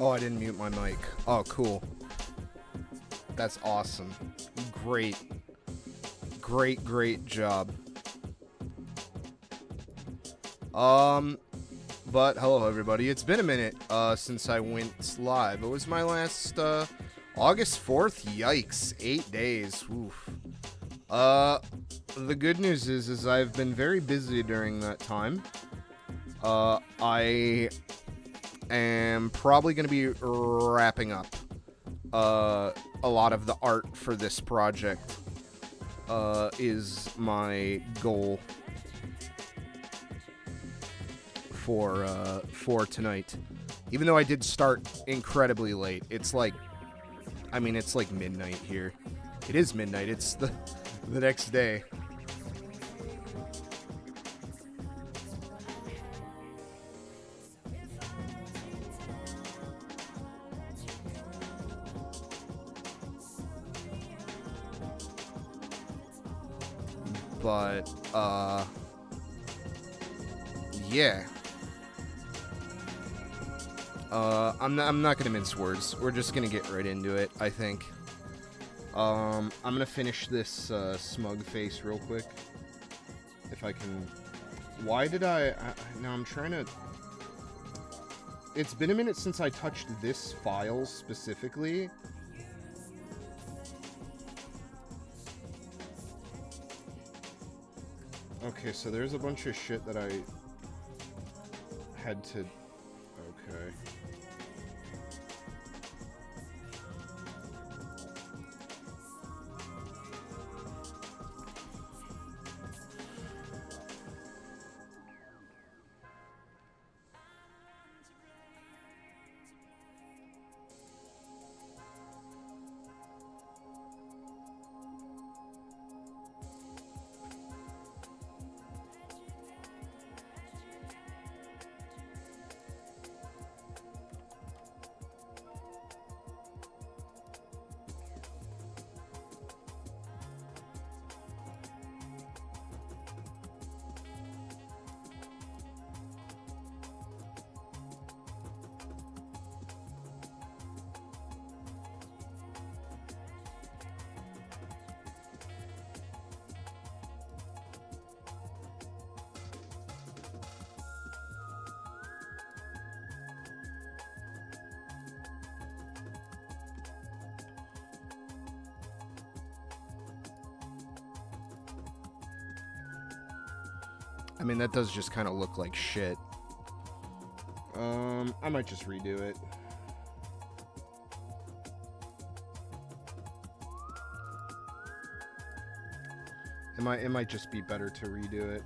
Oh, I didn't mute my mic. Oh, cool. That's awesome. Great. Great job. But hello everybody. It's been a minute since I went live. It was my last August 4th. Yikes. 8 days. Oof. The good news is I've been very busy during that time. I am probably going to be wrapping up a lot of the art for this project. Is my goal for tonight. Even though I did start incredibly late. It's like, I mean, it's like midnight here. It is midnight. It's the next day. But, yeah. I'm not gonna mince words. We're just gonna get right into it, I think. I'm gonna finish this, smug face real quick. If I can... Why did now I'm trying to... It's been a minute since I touched this file specifically. Okay, so there's a bunch of shit that I had to... Okay. I mean, that does just kind of look like shit. I might just redo it. It might just be better to redo it.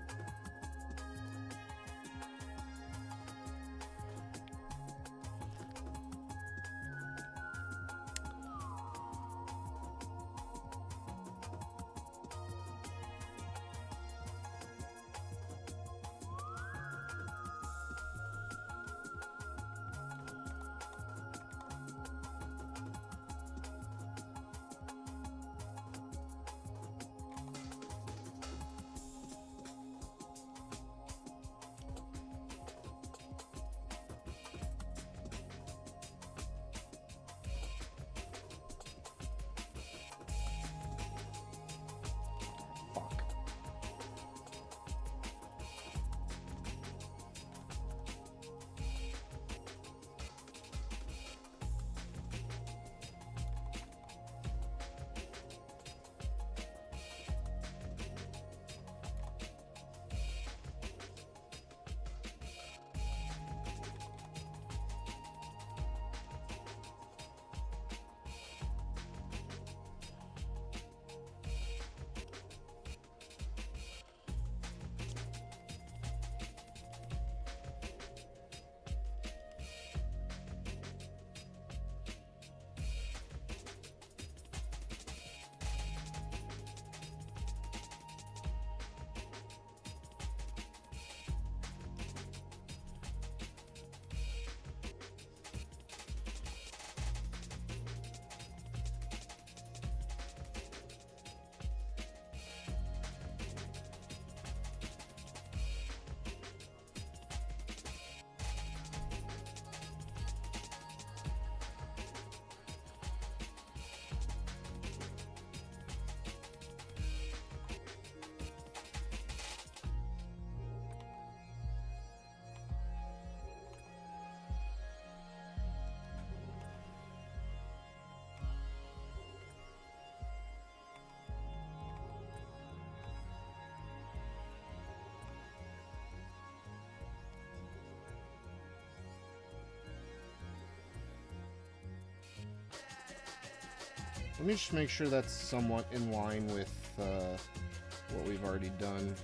Let me just make sure that's somewhat in line with what we've already done.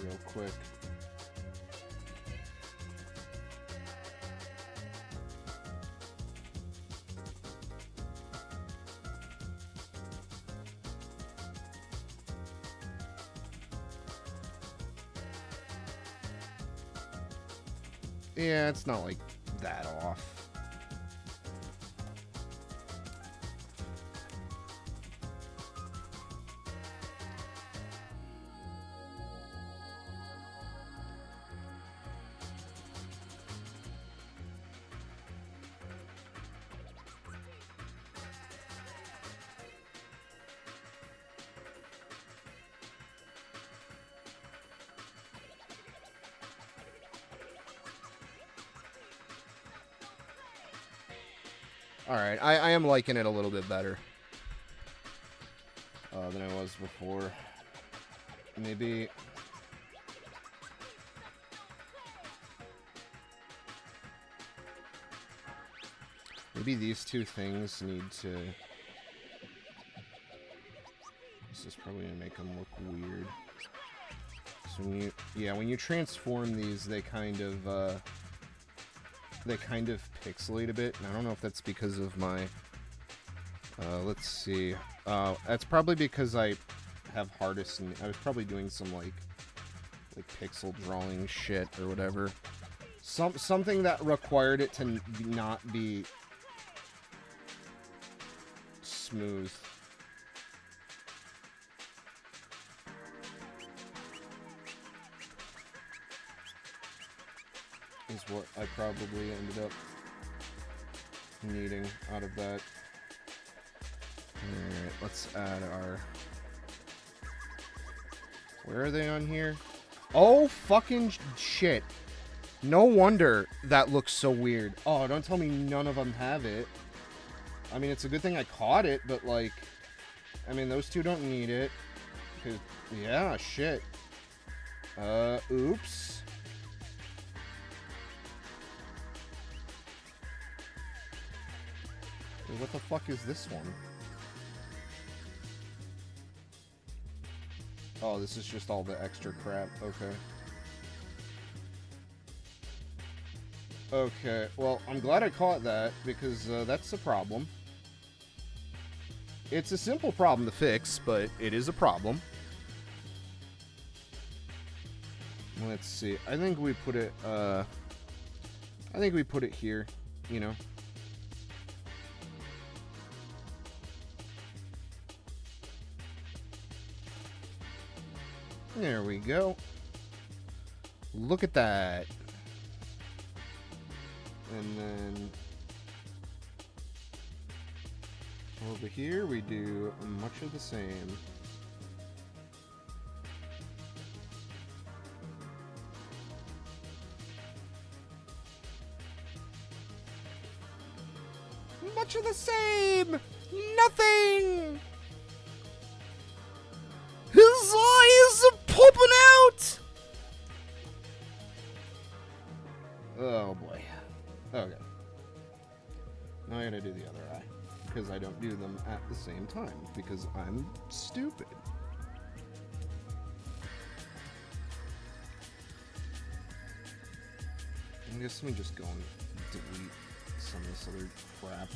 Real quick. Yeah, it's not like that off. Alright, I am liking it a little bit better than I was before. Maybe... Maybe these two things need to... This is probably going to make them look weird. So when you... Yeah, when you transform these, they kind of pixelate a bit, and I don't know if that's because of my, let's see, that's probably because I have hardest, and I was probably doing some, like pixel drawing shit, or whatever. Something that required it to not be smooth. Is what I probably ended up needing out of that. Alright, let's add our... Where are they on here? Oh, fucking shit. No wonder that looks so weird. Oh, don't tell me none of them have it. I mean, it's a good thing I caught it, but, like... I mean, those two don't need it. 'Cause, yeah, shit. Oops. What the fuck is this one? Oh, this is just all the extra crap. Okay. Okay, well, I'm glad I caught that, because that's a problem. It's a simple problem to fix, but it is a problem. Let's see. I think we put it here, you know. There we go. Look at that. And then over here we do much of the same. Much of the same! Nothing! His eyes are popping out! Oh boy. Okay. Now I gotta do the other eye. Because I don't do them at the same time. Because I'm stupid. I guess let me just go and delete some of this other crap.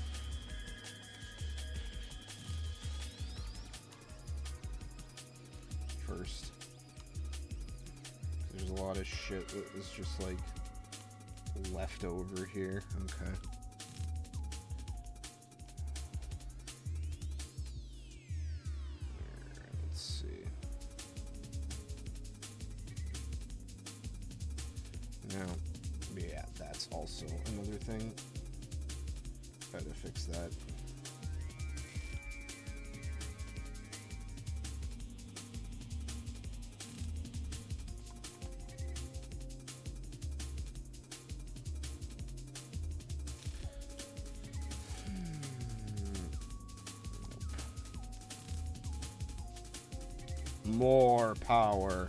First. There's a lot of shit that was just like left over here. Okay. Let's see. Now, yeah, that's also another thing. Gotta fix that. More power.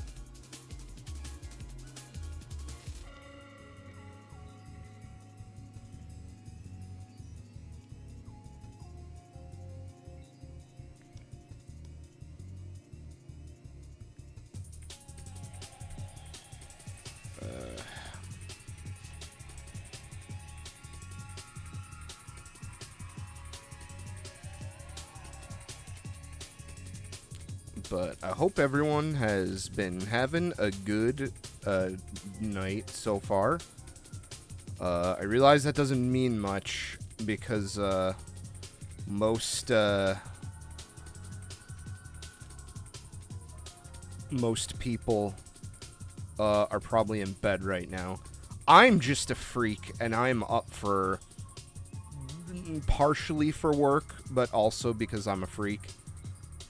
But I hope everyone has been having a good night so far. I realize that doesn't mean much because most people are probably in bed right now. I'm just a freak, and I'm up for partially for work, but also because I'm a freak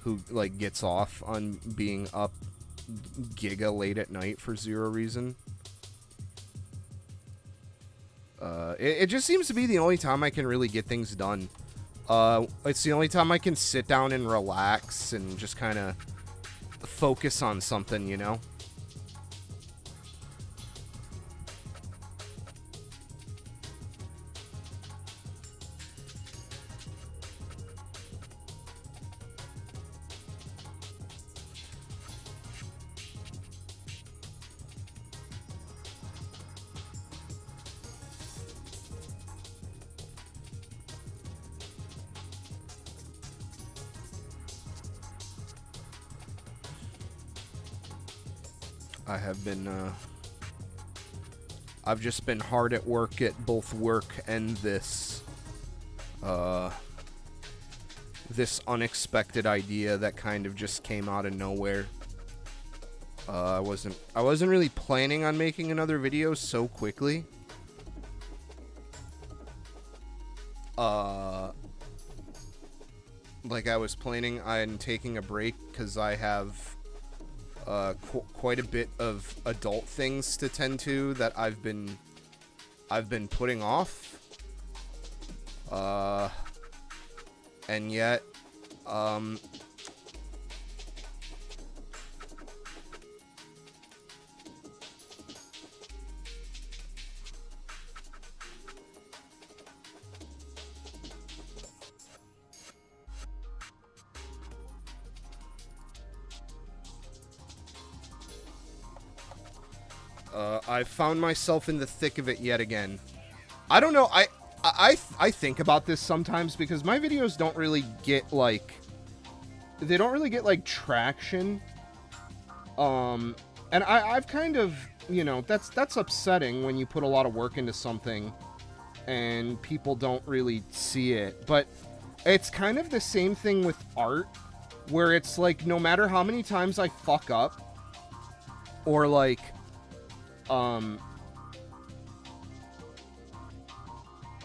who, like, gets off on being up giga late at night for zero reason. It just seems to be the only time I can really get things done. It's the only time I can sit down and relax and just kind of focus on something, you know? I have been, I've just been hard at work at both work and this unexpected idea that kind of just came out of nowhere. I wasn't really planning on making another video so quickly. Like I was planning on taking a break because I have quite a bit of adult things to tend to that I've been putting off, and yet I found myself in the thick of it yet again. I don't know, I think about this sometimes because my videos don't really get, like, they don't really get, like, traction. And I've kind of, you know, that's upsetting when you put a lot of work into something and people don't really see it. But it's kind of the same thing with art, where it's like, no matter how many times I fuck up, or, like,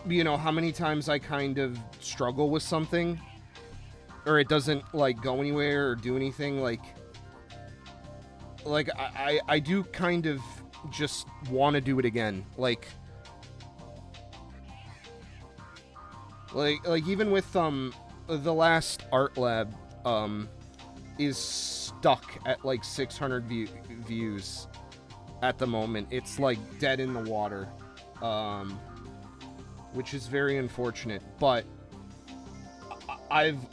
you know, how many times I kind of struggle with something, or it doesn't, like, go anywhere or do anything, like I do kind of just want to do it again. Like even with, the last art lab, is stuck at, like, 600 views at the moment. It's, like, dead in the water, which is very unfortunate, but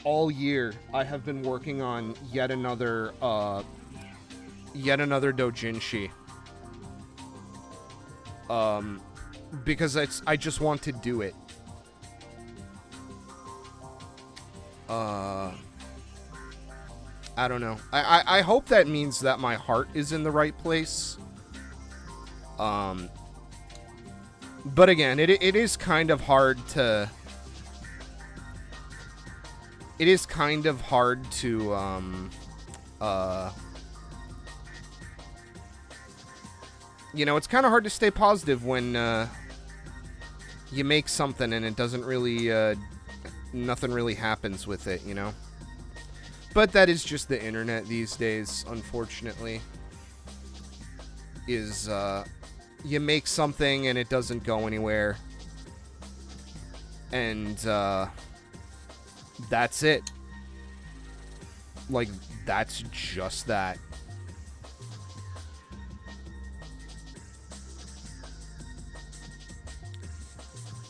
all year, I have been working on yet another doujinshi, because I just want to do it. I don't know. I hope that means that my heart is in the right place. But again, it is kind of hard to... It is kind of hard to, you know, it's kind of hard to stay positive when, you make something and it doesn't really, nothing really happens with it, you know? But that is just the internet these days, unfortunately. Is, you make something and it doesn't go anywhere. And, that's it. like, that's just that.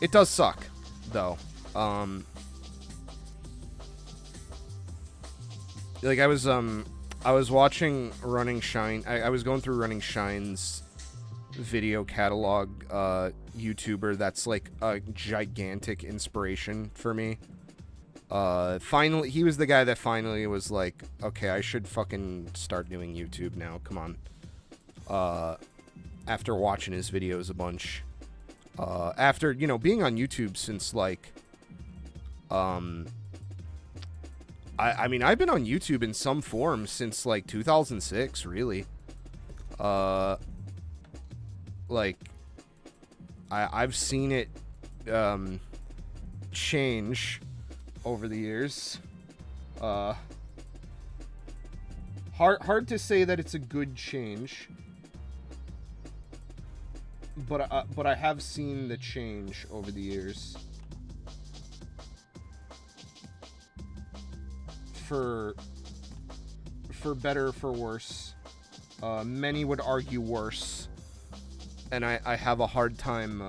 It does suck, though. Like, I was watching Running Shine. I was going through Running Shine's video catalog, YouTuber that's, like, a gigantic inspiration for me. Finally, he was the guy that finally was like, okay, I should fucking start doing YouTube now, come on. After watching his videos a bunch. After, you know, being on YouTube since, like, I mean, I've been on YouTube in some form since, like, 2006, really. Like, I've seen it, change over the years. Hard to say that it's a good change. But I have seen the change over the years. For better, for worse. Many would argue worse. And I have a hard time,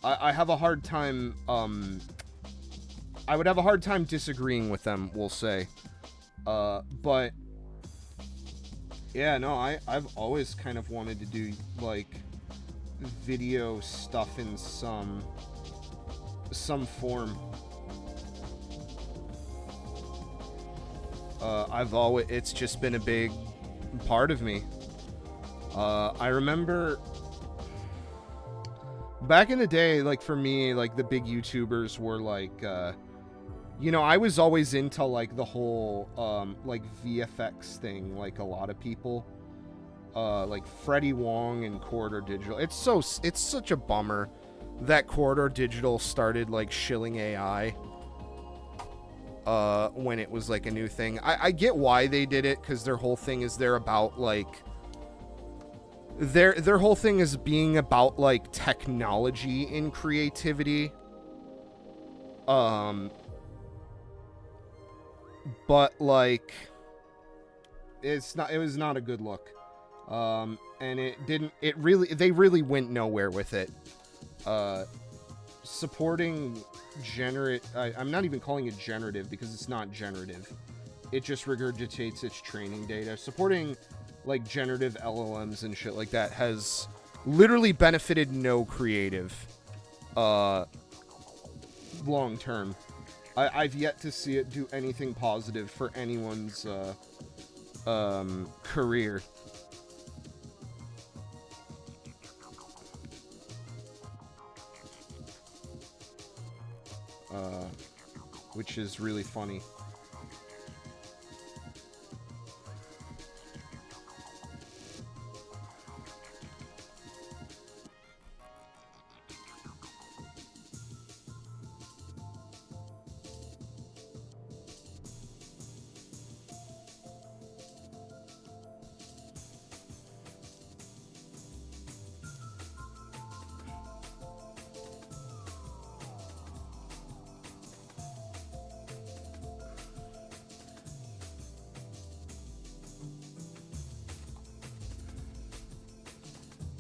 I have a hard time, I would have a hard time disagreeing with them, we'll say. But, yeah, no, I've always kind of wanted to do, like, video stuff in some form. It's just been a big part of me. I remember back in the day, like, for me, like, the big YouTubers were, like, you know, I was always into, like, the whole, like, VFX thing, like a lot of people. Like Freddie Wong and Corridor Digital. It's such a bummer that Corridor Digital started, like, shilling AI when it was, like, a new thing. I get why they did it, because their whole thing is they're about, like, their whole thing is being about, like, technology and creativity. But, like, it was not a good look. And they really went nowhere with it. Supporting I'm not even calling it generative, because it's not generative. It just regurgitates its training data. Supporting, like, generative LLMs and shit like that has literally benefited no creative, long term. I've yet to see it do anything positive for anyone's, career. Which is really funny.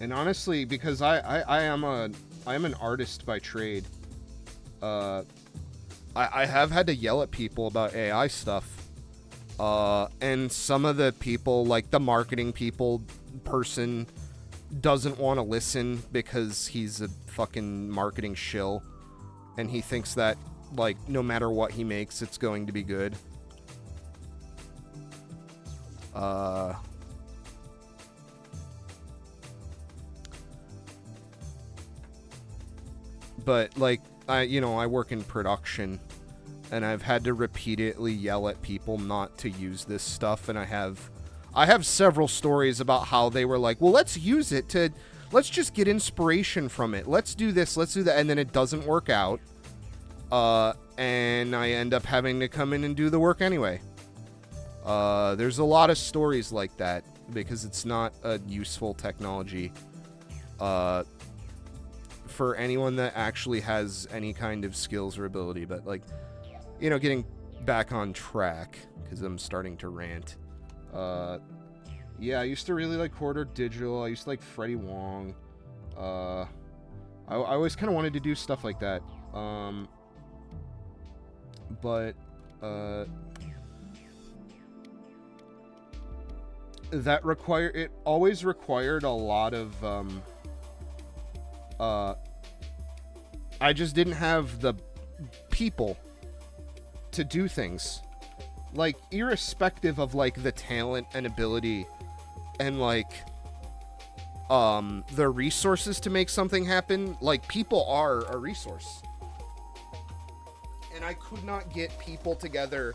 And honestly, because I am an artist by trade, I have had to yell at people about AI stuff. And some of the people, like the marketing person doesn't want to listen because he's a fucking marketing shill. And he thinks that, like, no matter what he makes, it's going to be good. But, like, I work in production, and I've had to repeatedly yell at people not to use this stuff, and I have several stories about how they were like, well, let's use it let's just get inspiration from it. Let's do this, let's do that, and then it doesn't work out. And I end up having to come in and do the work anyway. There's a lot of stories like that, because it's not a useful technology. For anyone that actually has any kind of skills or ability, but, like, getting back on track, because I'm starting to rant. Yeah, I used to really like Corridor Digital. I used to like Freddie Wong. I always kind of wanted to do stuff like that. But it always required a lot of I just didn't have the people to do things. Like, irrespective of like the talent and ability and like the resources to make something happen, like, people are a resource. And I could not get people together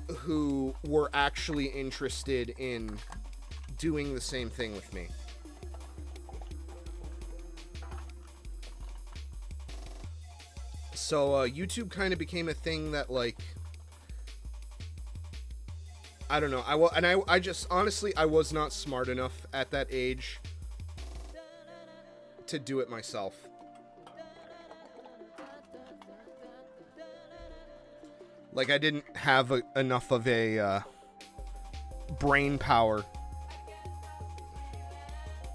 who were actually interested in doing the same thing with me. So YouTube kind of became a thing that, like, I don't know. I just honestly, I was not smart enough at that age to do it myself. Like, I didn't have enough of a brain power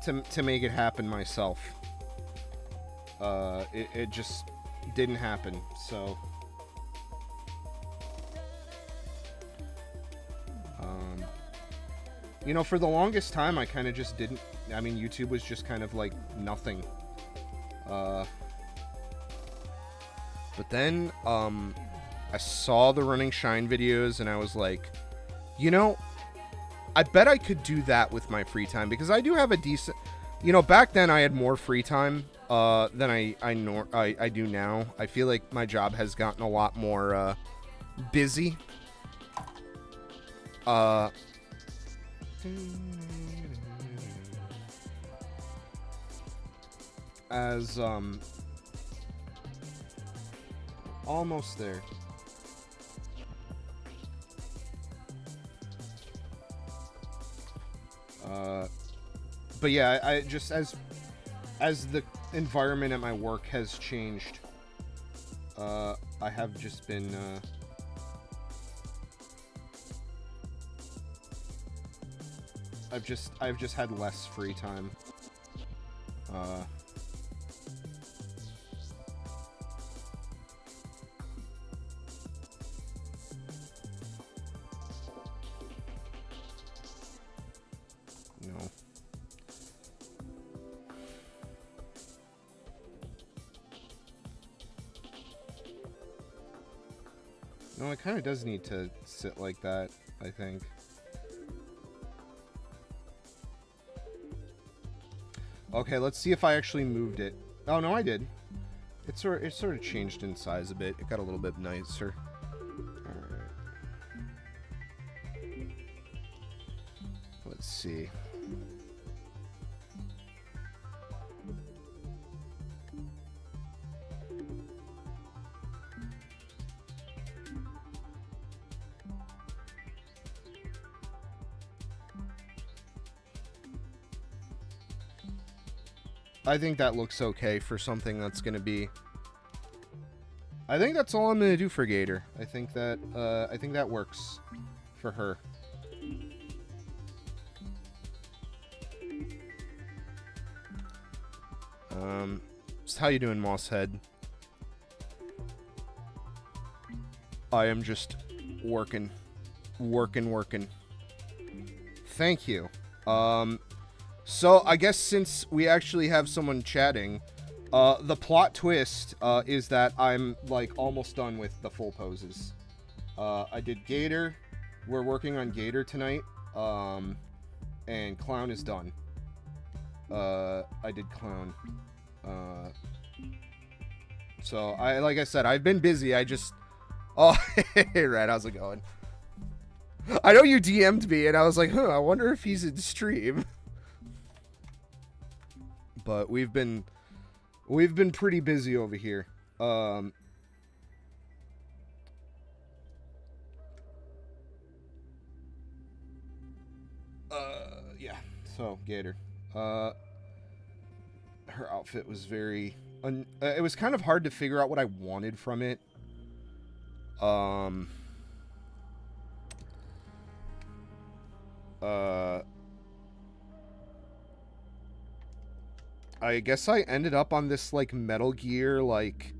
to make it happen myself. It just didn't happen, so you know, for the longest time I kind of just didn't. I mean, YouTube was just kind of like nothing. But then I saw the Running Shine videos and I was like, you know, I bet I could do that with my free time, because I do have a decent, you know, back then I had more free time than I do now. I feel like my job has gotten a lot more busy. As almost there. But yeah, I just, as the environment at my work has changed, I have just been I've just had less free time. No, it kind of does need to sit like that, I think. Okay, let's see if I actually moved it. Oh, no, I did. It sort of changed in size a bit. It got a little bit nicer. Alright. Let's see. I think that looks okay for something that's going to be... I think that's all I'm going to do for Gator. I think that works for her. So how you doing, Mosshead? I am just working. Thank you. So, I guess since we actually have someone chatting, the plot twist is that I'm, like, almost done with the full poses. I did Gator. We're working on Gator tonight. And Clown is done. I did Clown. So, like I said, I've been busy. I just... Oh, hey, Red, how's it going? I know you DM'd me, and I was like, I wonder if he's in stream. But we've been pretty busy over here. Yeah. So Gator. Her outfit was very. It was kind of hard to figure out what I wanted from it. I guess I ended up on this, like, Metal Gear, like...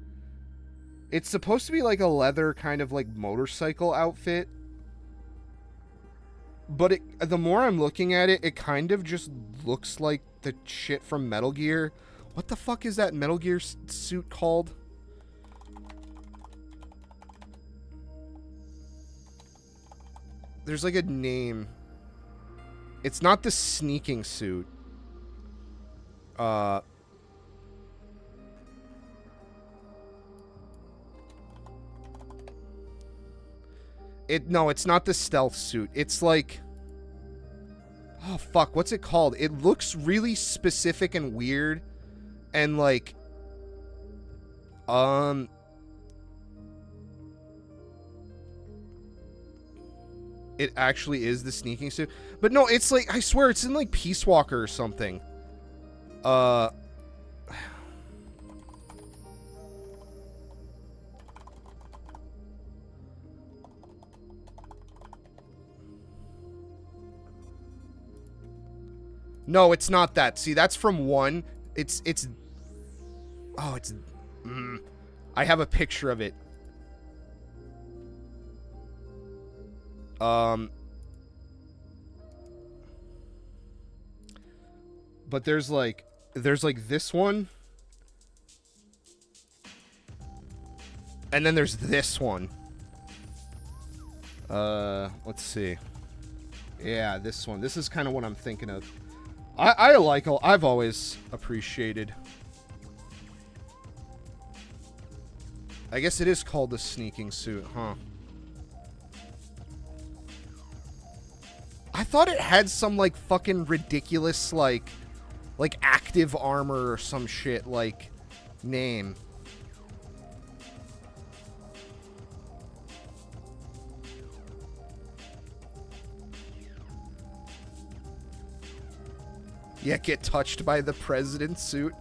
It's supposed to be, like, a leather kind of, like, motorcycle outfit. But the more I'm looking at it, it kind of just looks like the shit from Metal Gear. What the fuck is that Metal Gear suit called? There's, like, a name. It's not the sneaking suit. No, it's not the stealth suit. It's like... Oh, fuck. What's it called? It looks really specific and weird. And, like... It actually is the sneaking suit. But no, it's like... I swear, it's in, like, Peace Walker or something. No, it's not that. See, that's from 1. It's... Oh, it's... I have a picture of it. But there's like this one. And then there's this one. Let's see. Yeah, this one. This is kind of what I'm thinking of. I've always appreciated. I guess it is called the sneaking suit, huh? I thought it had some, like, fucking ridiculous, like active armor or some shit, like, name. Yeah, get touched by the president suit.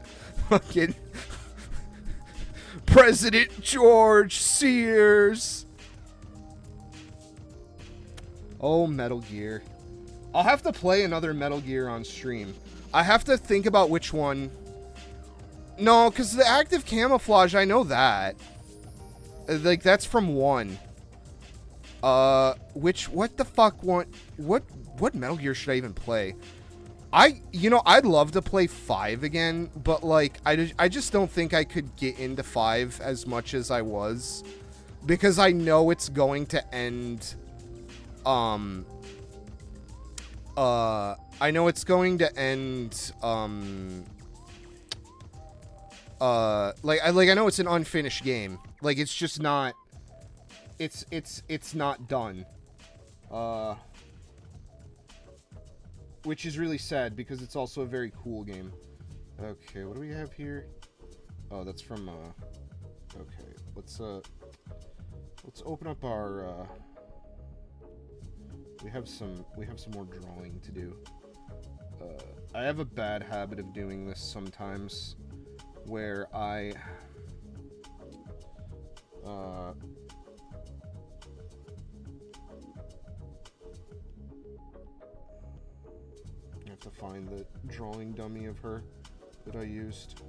Fucking President George Sears. Oh, Metal Gear. I'll have to play another Metal Gear on stream. I have to think about which one. No, because the active camouflage, I know that. Like, that's from 1. What the fuck what Metal Gear should I even play? I'd love to play 5 again, but, like, I just don't think I could get into 5 as much as I was. Because I know it's going to end, I know it's going to end, I know it's an unfinished game. Like, it's just not, it's not done. Which is really sad, because it's also a very cool game. Okay, what do we have here? Oh, that's from, okay, let's open up our, we have some more drawing to do. I have a bad habit of doing this sometimes, where I have to find the drawing dummy of her that I used.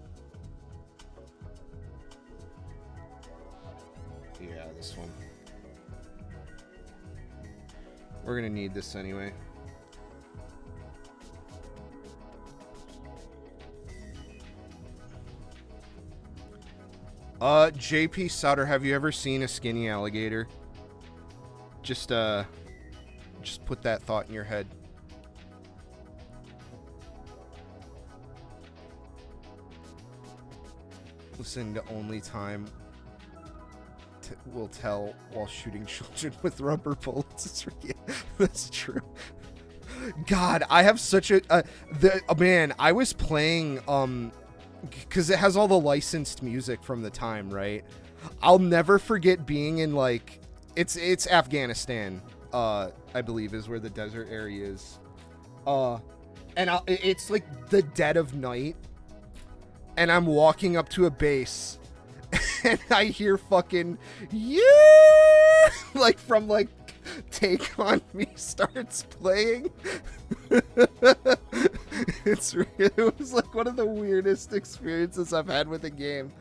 Yeah, this one. We're gonna need this anyway. JP Souter, have you ever seen a skinny alligator? Just put that thought in your head. Listen to Only Time will tell while shooting children with rubber bullets. Yeah, that's true. God, I have such a man. I was playing because it has all the licensed music from the time, right? I'll never forget being in, like, it's Afghanistan, I believe is where the desert area is, and it's like the dead of night, and I'm walking up to a base. And I hear fucking, yeah, like from like Take on Me starts playing. It was like one of the weirdest experiences I've had with a game.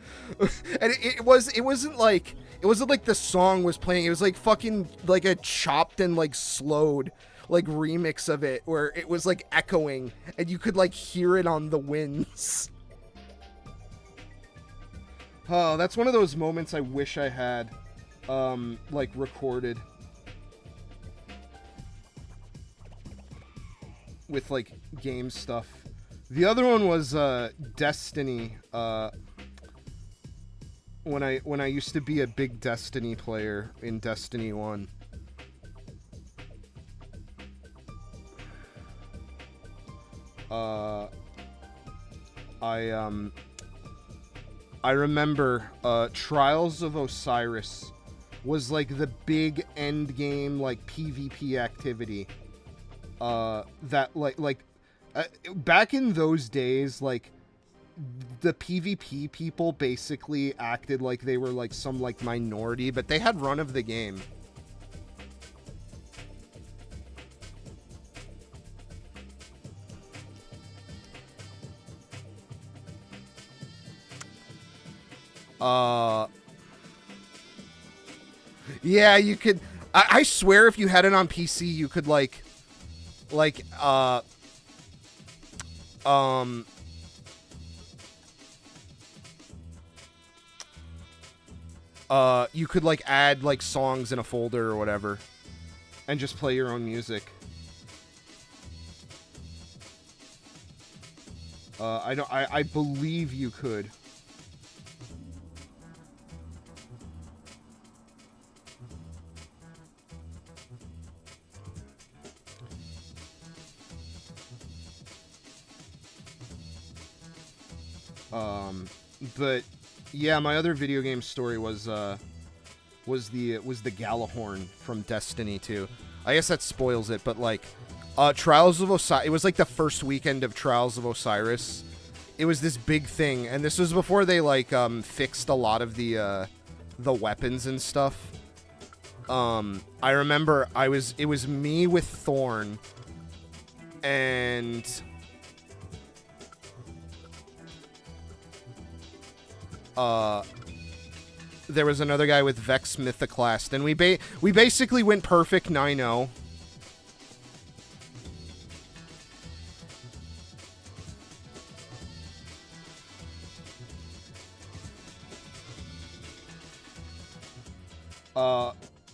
And it wasn't like the song was playing. It was like fucking like a chopped and like slowed like remix of it where it was like echoing and you could like hear it on the winds. Oh, that's one of those moments I wish I had like recorded with like game stuff. The other one was Destiny. When I used to be a big Destiny player in Destiny 1. I remember Trials of Osiris was like the big end game like PvP activity. That back in those days, like the PvP people basically acted like they were like some like minority, but they had run of the game. Yeah, you could. I swear, if you had it on PC, you could you could like add like songs in a folder or whatever, and just play your own music. I believe you could. But yeah, my other video game story was the Galahorn from Destiny 2. I guess that spoils it, but like Trials of Osiris, it was like the first weekend of Trials of Osiris. It was this big thing, and this was before they like fixed a lot of the weapons and stuff. I remember it was me with Thorn and there was another guy with Vex Mythoclast, and we basically went perfect 9-0.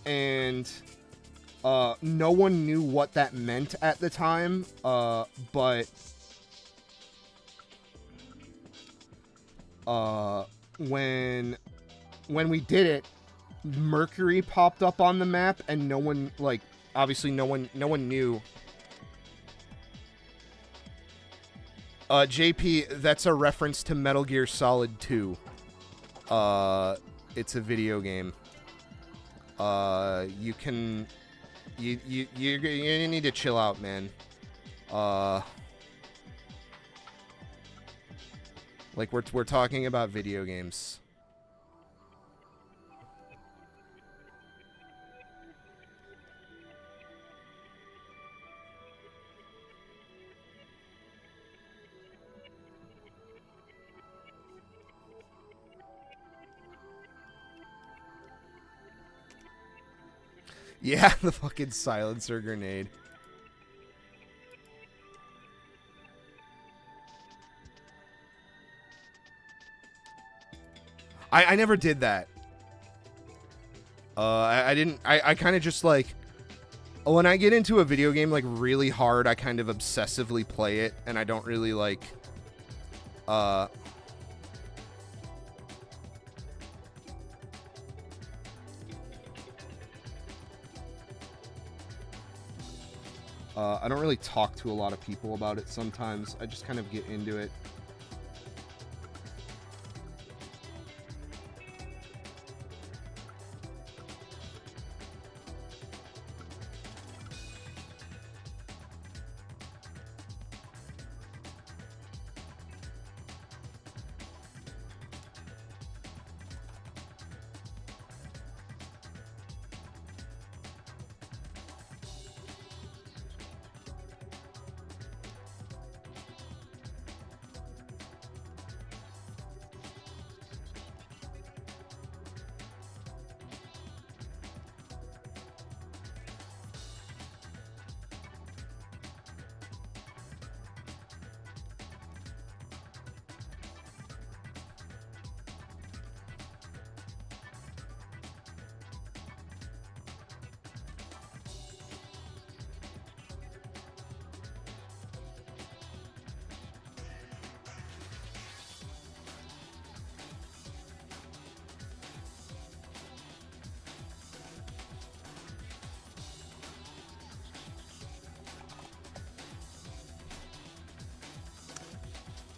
And no one knew what that meant at the time, but when we did it, Mercury popped up on the map, and no one, like, obviously no one knew. JP, that's a reference to Metal Gear Solid 2. It's a video game. You need to chill out, man. Like we're talking about video games. Yeah, the fucking silencer grenade. I never did that. I didn't. I kind of just like, when I get into a video game like really hard, I kind of obsessively play it, and I don't really like I don't really talk to a lot of people about it sometimes. I just kind of get into it.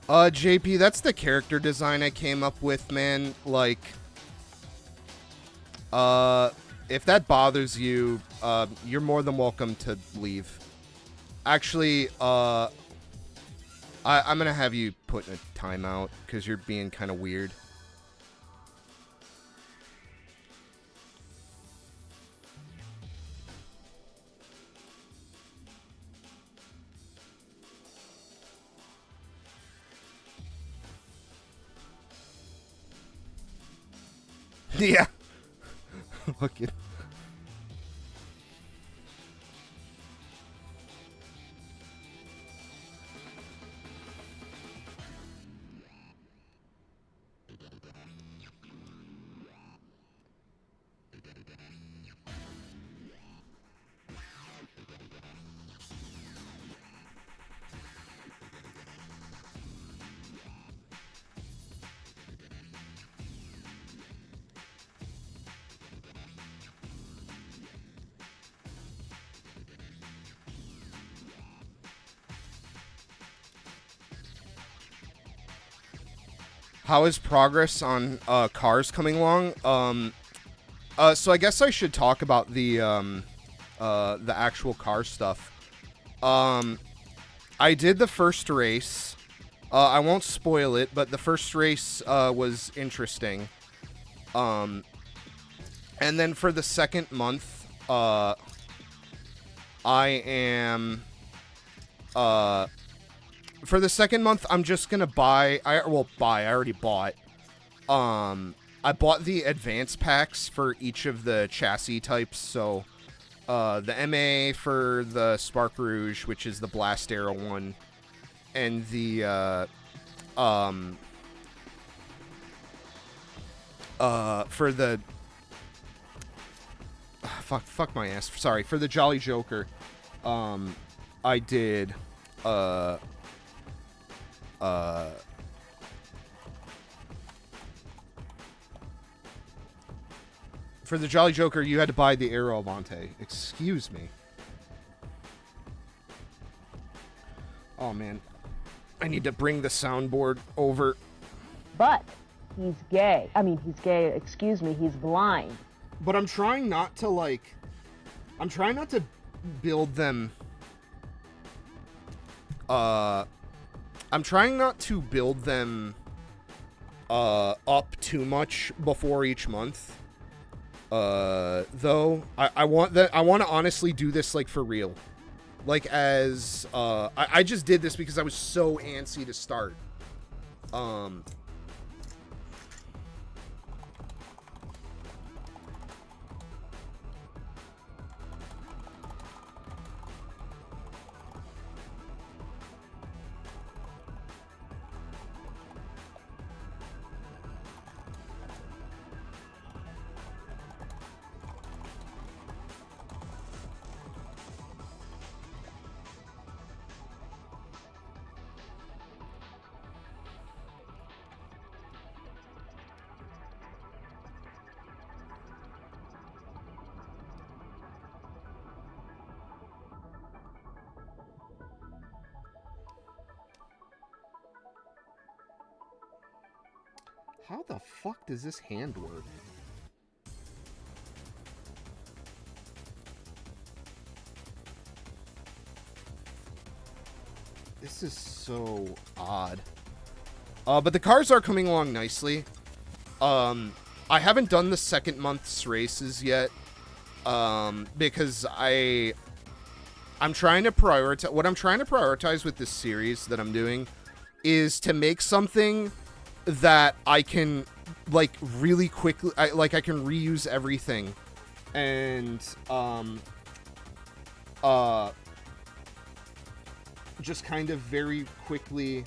JP, that's the character design I came up with, man. Like, if that bothers you, you're more than welcome to leave. Actually, I'm gonna have you put in a timeout, because you're being kind of weird. Yeah. Look at. How is progress on cars coming along? So I guess I should talk about the actual car stuff. I did the first race. I won't spoil it, but the first race was interesting. And then for the second month, I am for the second month, I'm just gonna buy. I already bought. I bought the advanced packs for each of the chassis types. So, the MA for the Spark Rouge, which is the Blast Arrow one, and the for the fuck my ass. Sorry, for the Jolly Joker, I did for the Jolly Joker, you had to buy the Aero Avante. Excuse me. Oh, man. I need to bring the soundboard over. But he's gay. I mean, he's gay. Excuse me. He's blind. But I'm trying not to, like... I'm trying not to build them... I'm trying not to build them up too much before each month. Though I want to honestly do this like for real. Like as I just did this because I was so antsy to start. How the fuck does this hand work? This is so odd. But the cars are coming along nicely. I haven't done the second month's races yet. Because I'm trying to prioritize... What I'm trying to prioritize with this series that I'm doing is to make something that I can, like, really quickly... I can reuse everything. And, just kind of very quickly,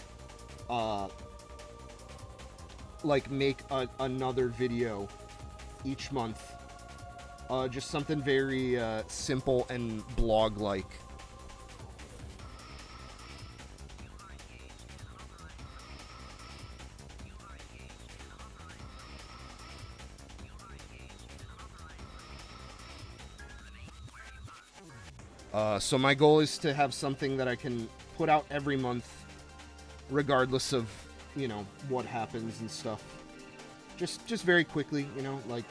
like, make another video each month. Just something very, simple and blog-like. So my goal is to have something that I can put out every month, regardless of, you know, what happens and stuff. Just very quickly, you know, like...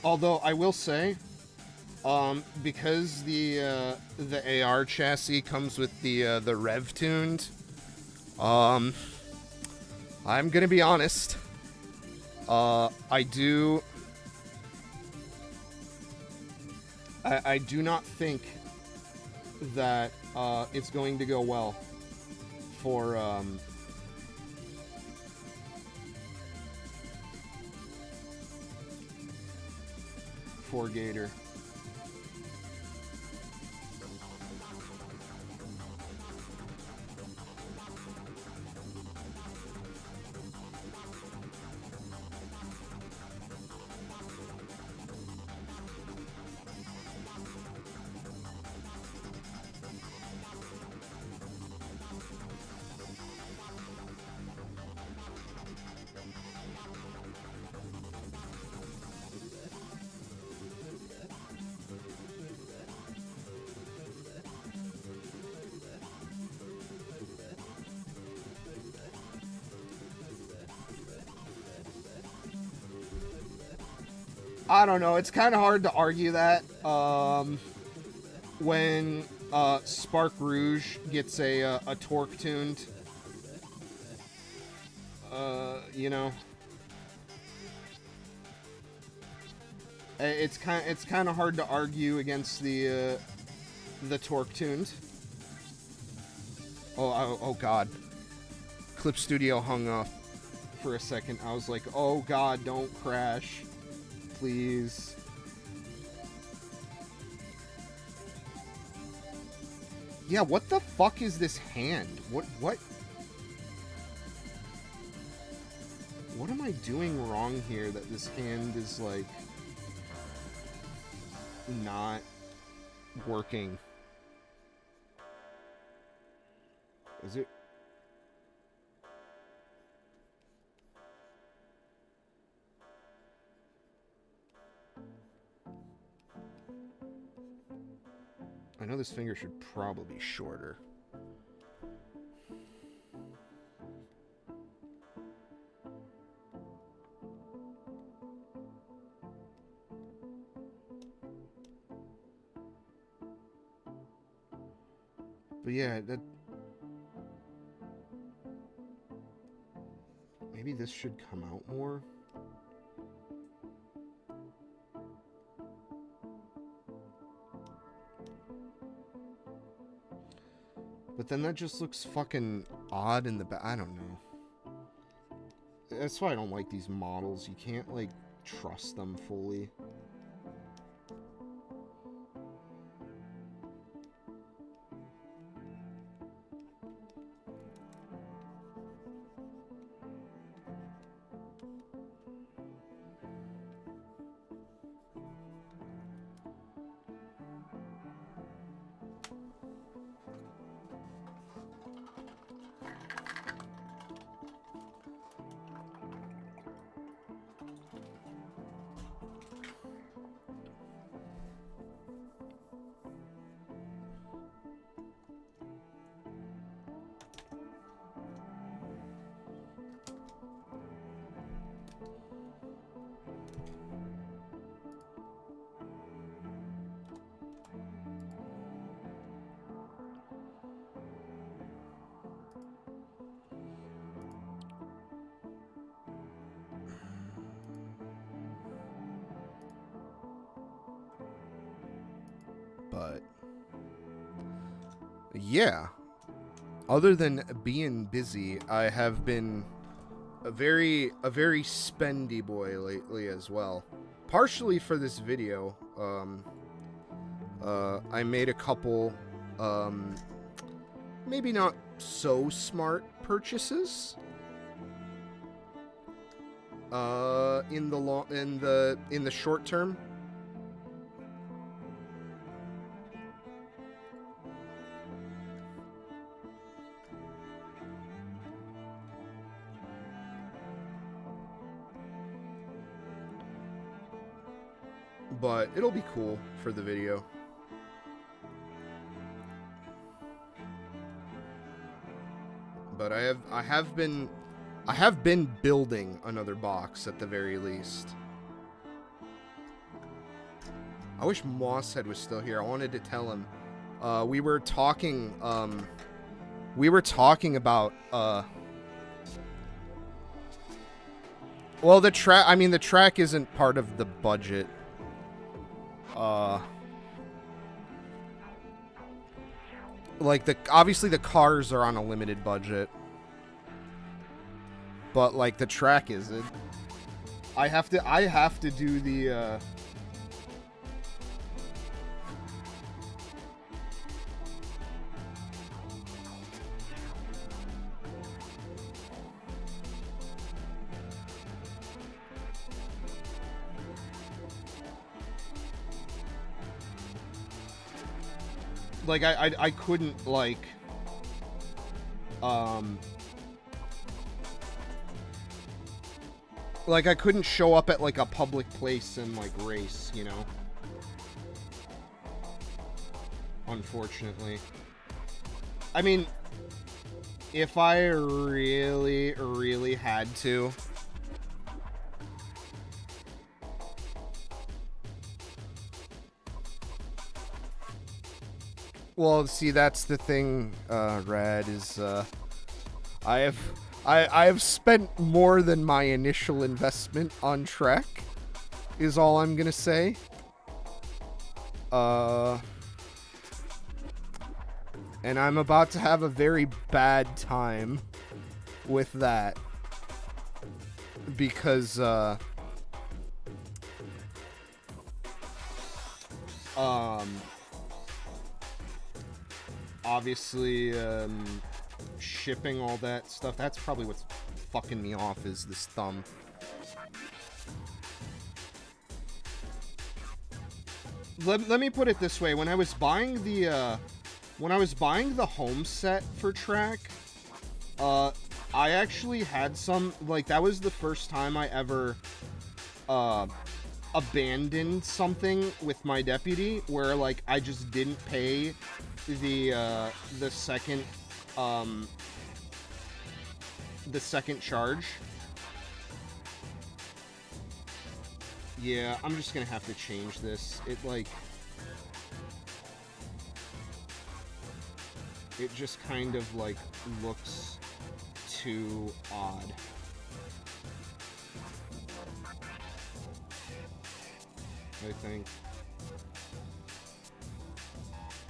Although I will say, because the AR chassis comes with the rev tuned, I'm gonna be honest. I do not think that it's going to go well for Gator. I don't know. It's kind of hard to argue that when Spark Rouge gets a torque tuned. You know, it's kind of hard to argue against the torque tuned. Oh God! Clip Studio hung up for a second. I was like, oh God, don't crash. Please. Yeah, what the fuck is this hand? What am I doing wrong here that this hand is, like, not working? Is it? I know this finger should probably be shorter. But yeah, that... maybe this should come out more. But then that just looks fucking odd in the back. I don't know. That's why I don't like these models. You can't, like, trust them fully. But yeah, other than being busy, I have been a very spendy boy lately as well. Partially for this video, I made a couple, maybe not so smart purchases. In the short term. But it'll be cool for the video. But I have been building another box at the very least. I wish Mosshead was still here. I wanted to tell him. We were talking about well, the track isn't part of the budget. Like obviously the cars are on a limited budget. But like the track isn't. I have to do the like I couldn't like like I couldn't show up at like a public place and like race, you know. Unfortunately. I mean, if I really had to. Well, see, that's the thing, Rad, is, I have spent more than my initial investment on Trek, is all I'm gonna say. And I'm about to have a very bad time with that. Because, obviously, shipping all that stuff, that's probably what's fucking me off, is this thumb. Let me put it this way, when I was buying the home set for Track, I actually had some, like, that was the first time I ever, abandoned something with my deputy, where, like, I just didn't pay the second charge. Yeah, I'm just gonna have to change this. It just kind of, like, looks too odd. I think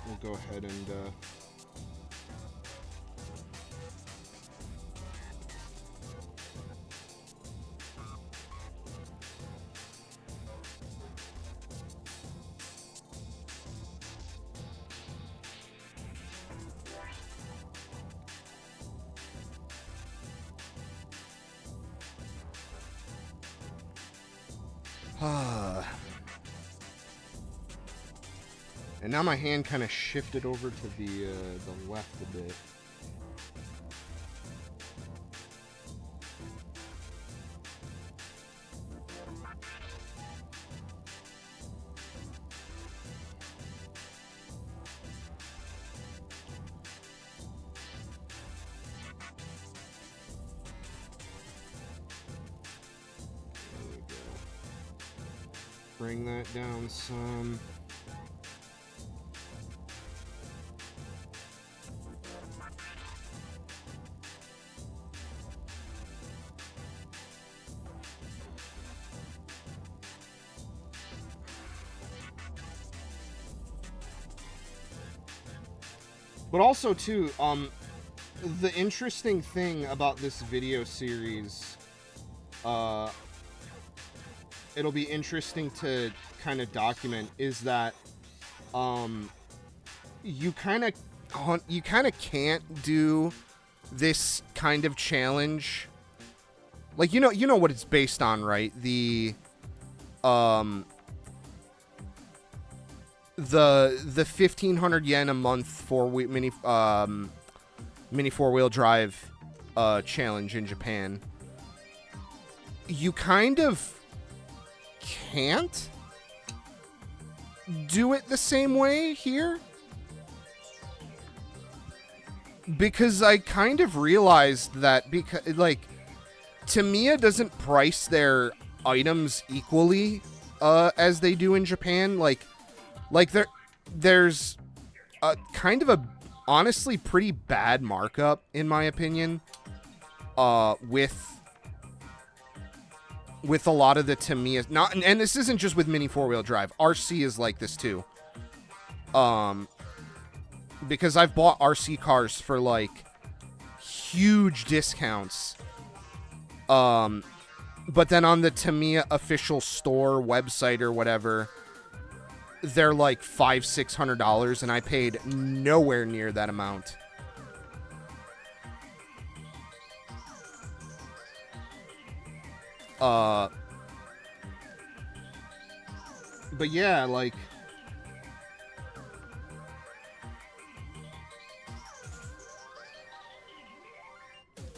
we'll go ahead and, and now my hand kind of shifted over to the left a bit. There we go. Bring that down some. But also, too, the interesting thing about this video series, it'll be interesting to kind of document, is that, you kind of you kind of can't do this kind of challenge. Like, you know what it's based on, right? The 1,500 yen a month for mini 4-wheel drive challenge in Japan. You kind of can't do it the same way here, because I kind of realized that, because like Tamiya doesn't price their items equally as they do in Japan. Like there's a kind of a honestly pretty bad markup, in my opinion, with a lot of the Tamiya. And this isn't just with mini 4-wheel drive. RC is like this too. Because I've bought RC cars for like huge discounts. But then on the Tamiya official store website or whatever, they're like $500-$600, and I paid nowhere near that amount. But yeah, like,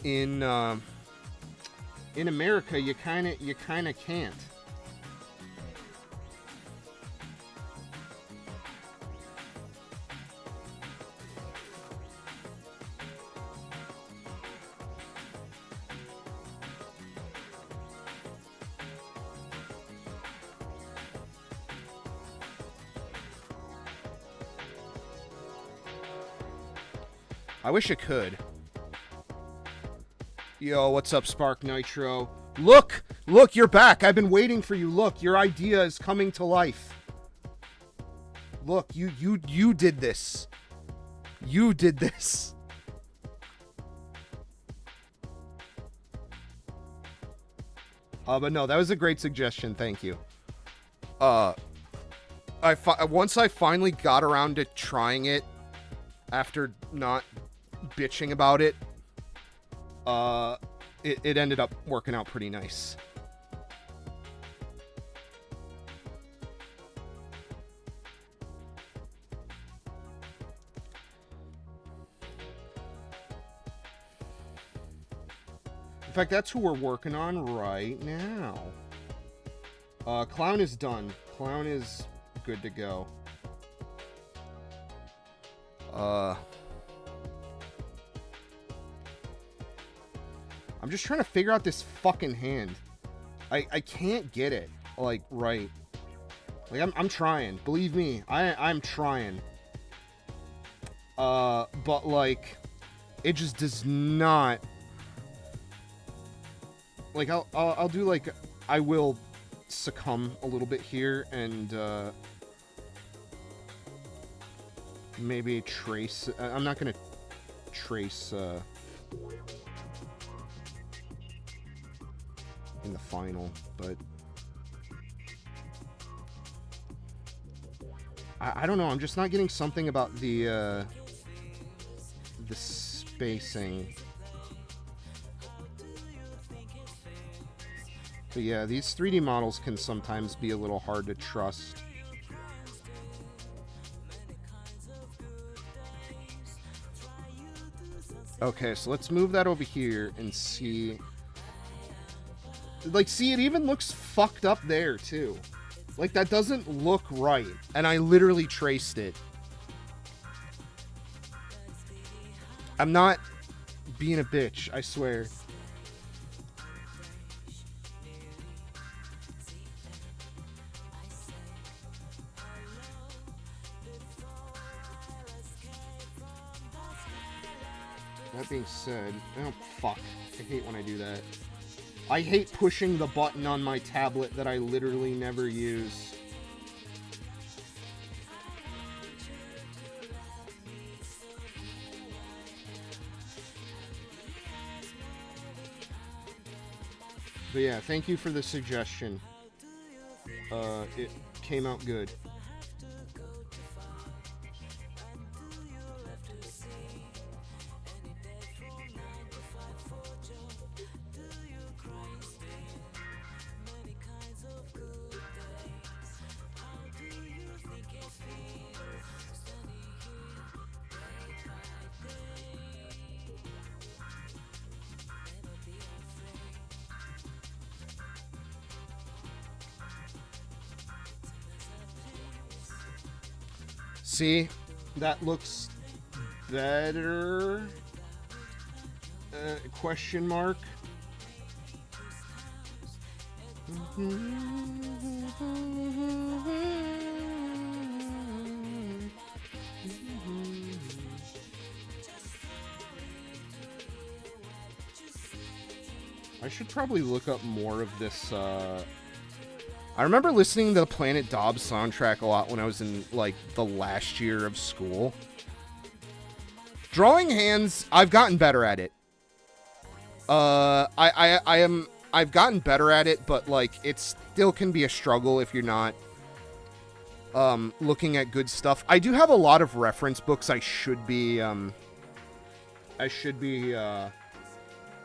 in America, you kind of can't. I wish it could. Yo, what's up, Spark Nitro? Look, you're back. I've been waiting for you. Look, your idea is coming to life. Look, you did this. You did this. But no, that was a great suggestion. Thank you. Once I finally got around to trying it, after not bitching about it, it ended up working out pretty nice. In fact, that's who we're working on right now. Clown is done. Clown is good to go. I'm just trying to figure out this fucking hand. I can't get it, like, right. Like, I'm trying. Believe me, I'm trying. But, like, it just does not... Like, I'll do, like... I will succumb a little bit here and, maybe trace... I'm not gonna trace, in the final, but I don't know, I'm just not getting something about the spacing. But yeah, these 3D models can sometimes be a little hard to trust. Okay, so let's move that over here and see. Like, see, it even looks fucked up there, too. Like, that doesn't look right. And I literally traced it. I'm not being a bitch, I swear. That being said, oh, fuck. I hate when I do that. I hate pushing the button on my tablet that I literally never use. But yeah, thank you for the suggestion. It came out good. See? That looks better? Question mark. I should probably look up more of this. I remember listening to the Planet Dobbs soundtrack a lot when I was in, like, the last year of school. Drawing hands, I've gotten better at it. I've gotten better at it, but, like, it still can be a struggle if you're not looking at good stuff. I do have a lot of reference books I should be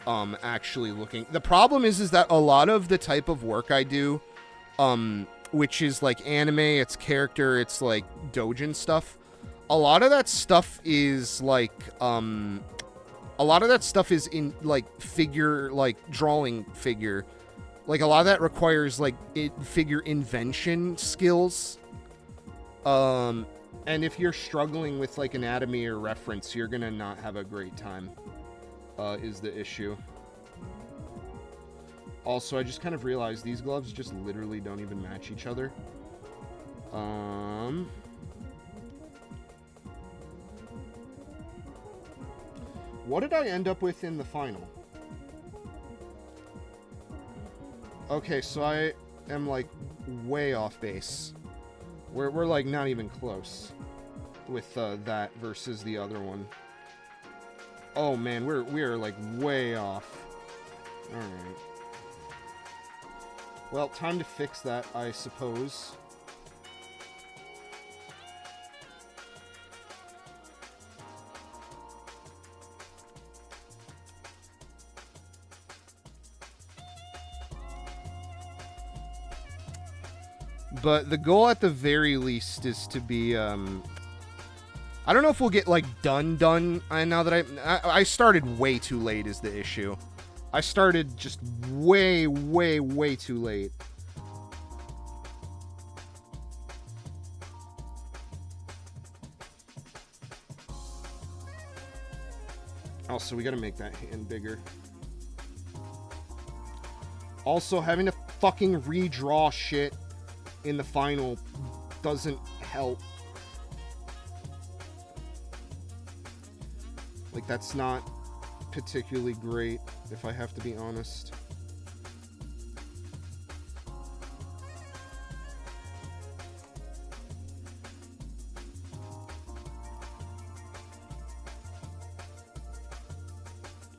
actually looking. The problem is that a lot of the type of work I do, which is like anime, it's character, it's like doujin stuff. A lot of that stuff is like, in like figure, like drawing figure. Like a lot of that requires like figure invention skills. And if you're struggling with like anatomy or reference, you're gonna not have a great time. Is the issue. Also, I just kind of realized these gloves just literally don't even match each other. What did I end up with in the final? Okay, so I am like way off base. We're like not even close with that versus the other one. Oh man, we're like way off. Alright. Well, time to fix that, I suppose. But the goal at the very least is to be, I don't know if we'll get, like, done, now that I started way too late is the issue. I started just way too late. Also, we gotta make that hand bigger. Also, having to fucking redraw shit in the final doesn't help. Like, that's not particularly great, if I have to be honest.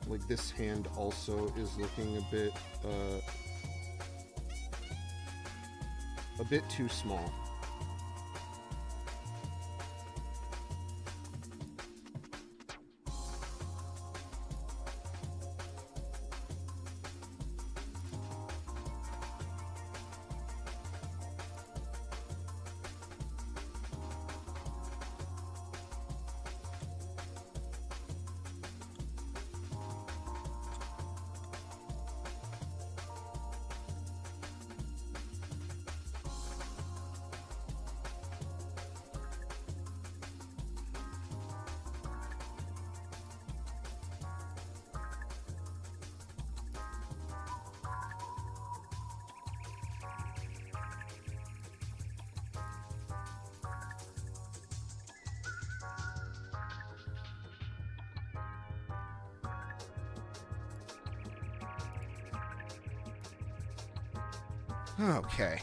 Like, this hand also is looking a bit too small. Okay.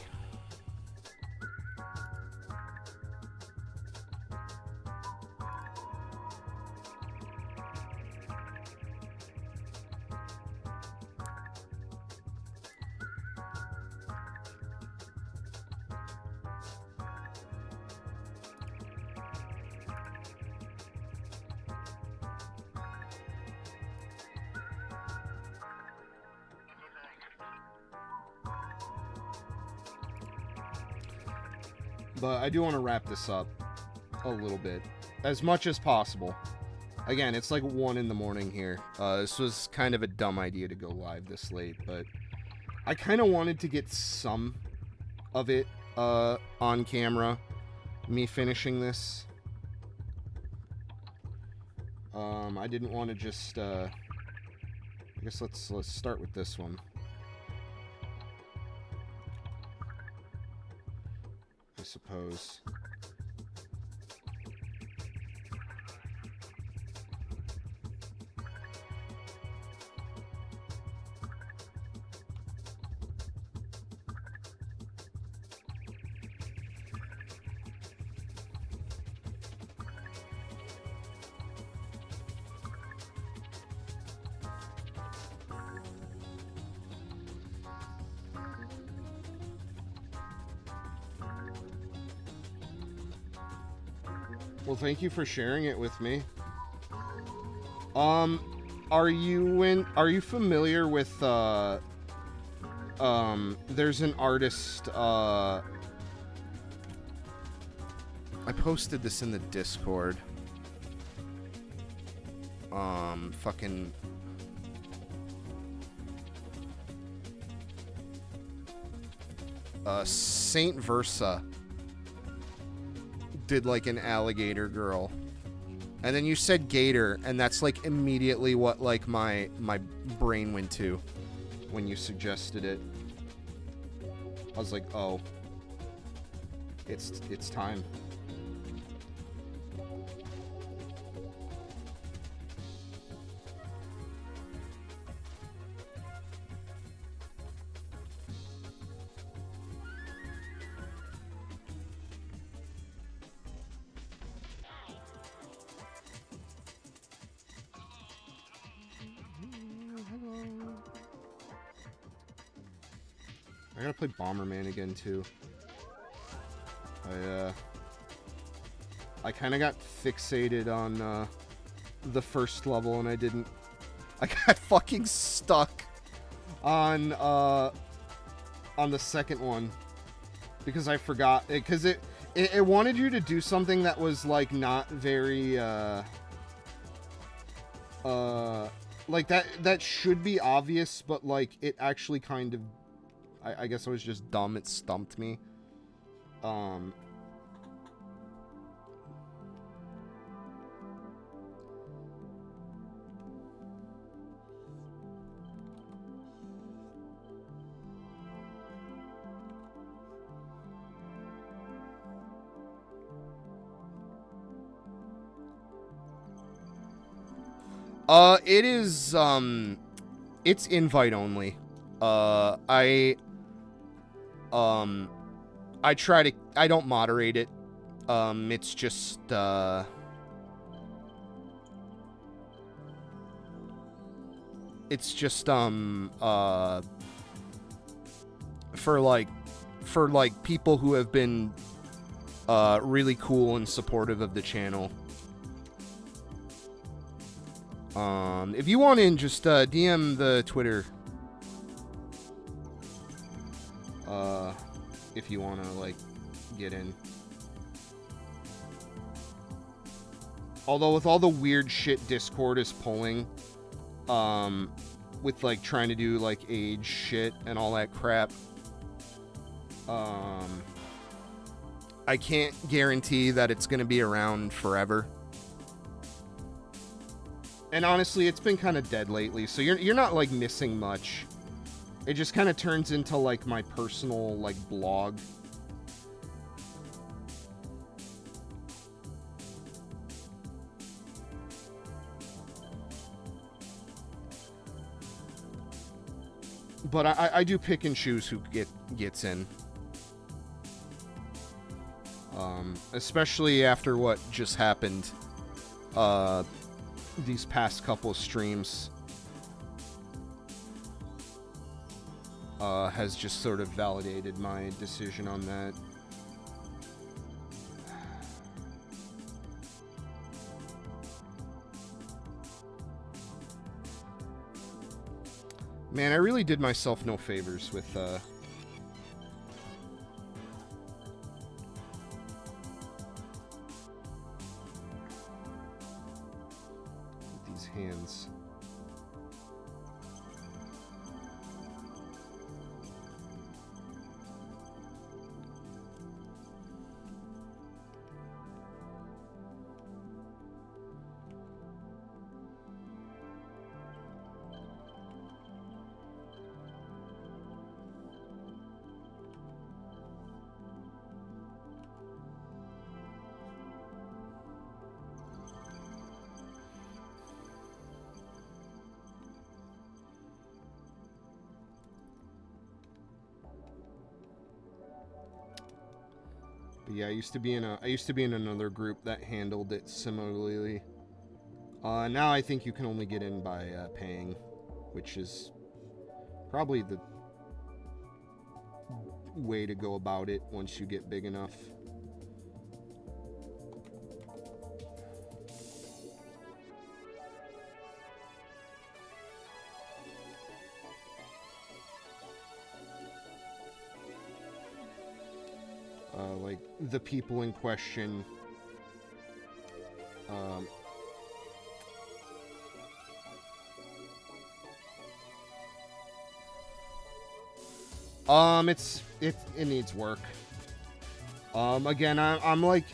But I do want to wrap this up a little bit, as much as possible. Again, it's like 1 in the morning here. This was kind of a dumb idea to go live this late, but I kind of wanted to get some of it on camera, me finishing this. I didn't want to just, I guess let's start with this one. I suppose. Well, thank you for sharing it with me. Are you familiar with there's an artist, I posted this in the Discord. Fucking Saint Versa did like an alligator girl, and then you said gator, and that's like immediately what like my brain went to when you suggested it. I was like, oh, it's time. I gotta play Bomberman again too. I kind of got fixated on the first level, and I got fucking stuck on the second one because I forgot it, because it wanted you to do something that was like not very like that should be obvious, but like it actually kind of, I guess I was just dumb. It stumped me. It is, it's invite only. I don't moderate it. It's just, for like people who have been, really cool and supportive of the channel. If you want in, just, DM the Twitter. If you want to, like, get in. Although with all the weird shit Discord is pulling, with, like, trying to do, like, age shit and all that crap, I can't guarantee that it's gonna be around forever. And honestly, it's been kind of dead lately, so you're not, like, missing much. It just kind of turns into, like, my personal, like, blog. But I do pick and choose who gets in. Especially after what just happened, these past couple streams. Has just sort of validated my decision on that. Man, I really did myself no favors with these hands. But yeah, I used to be in another group that handled it similarly. Now I think you can only get in by paying, which is probably the way to go about it once you get big enough. Like the people in question it needs work. Again, I'm like,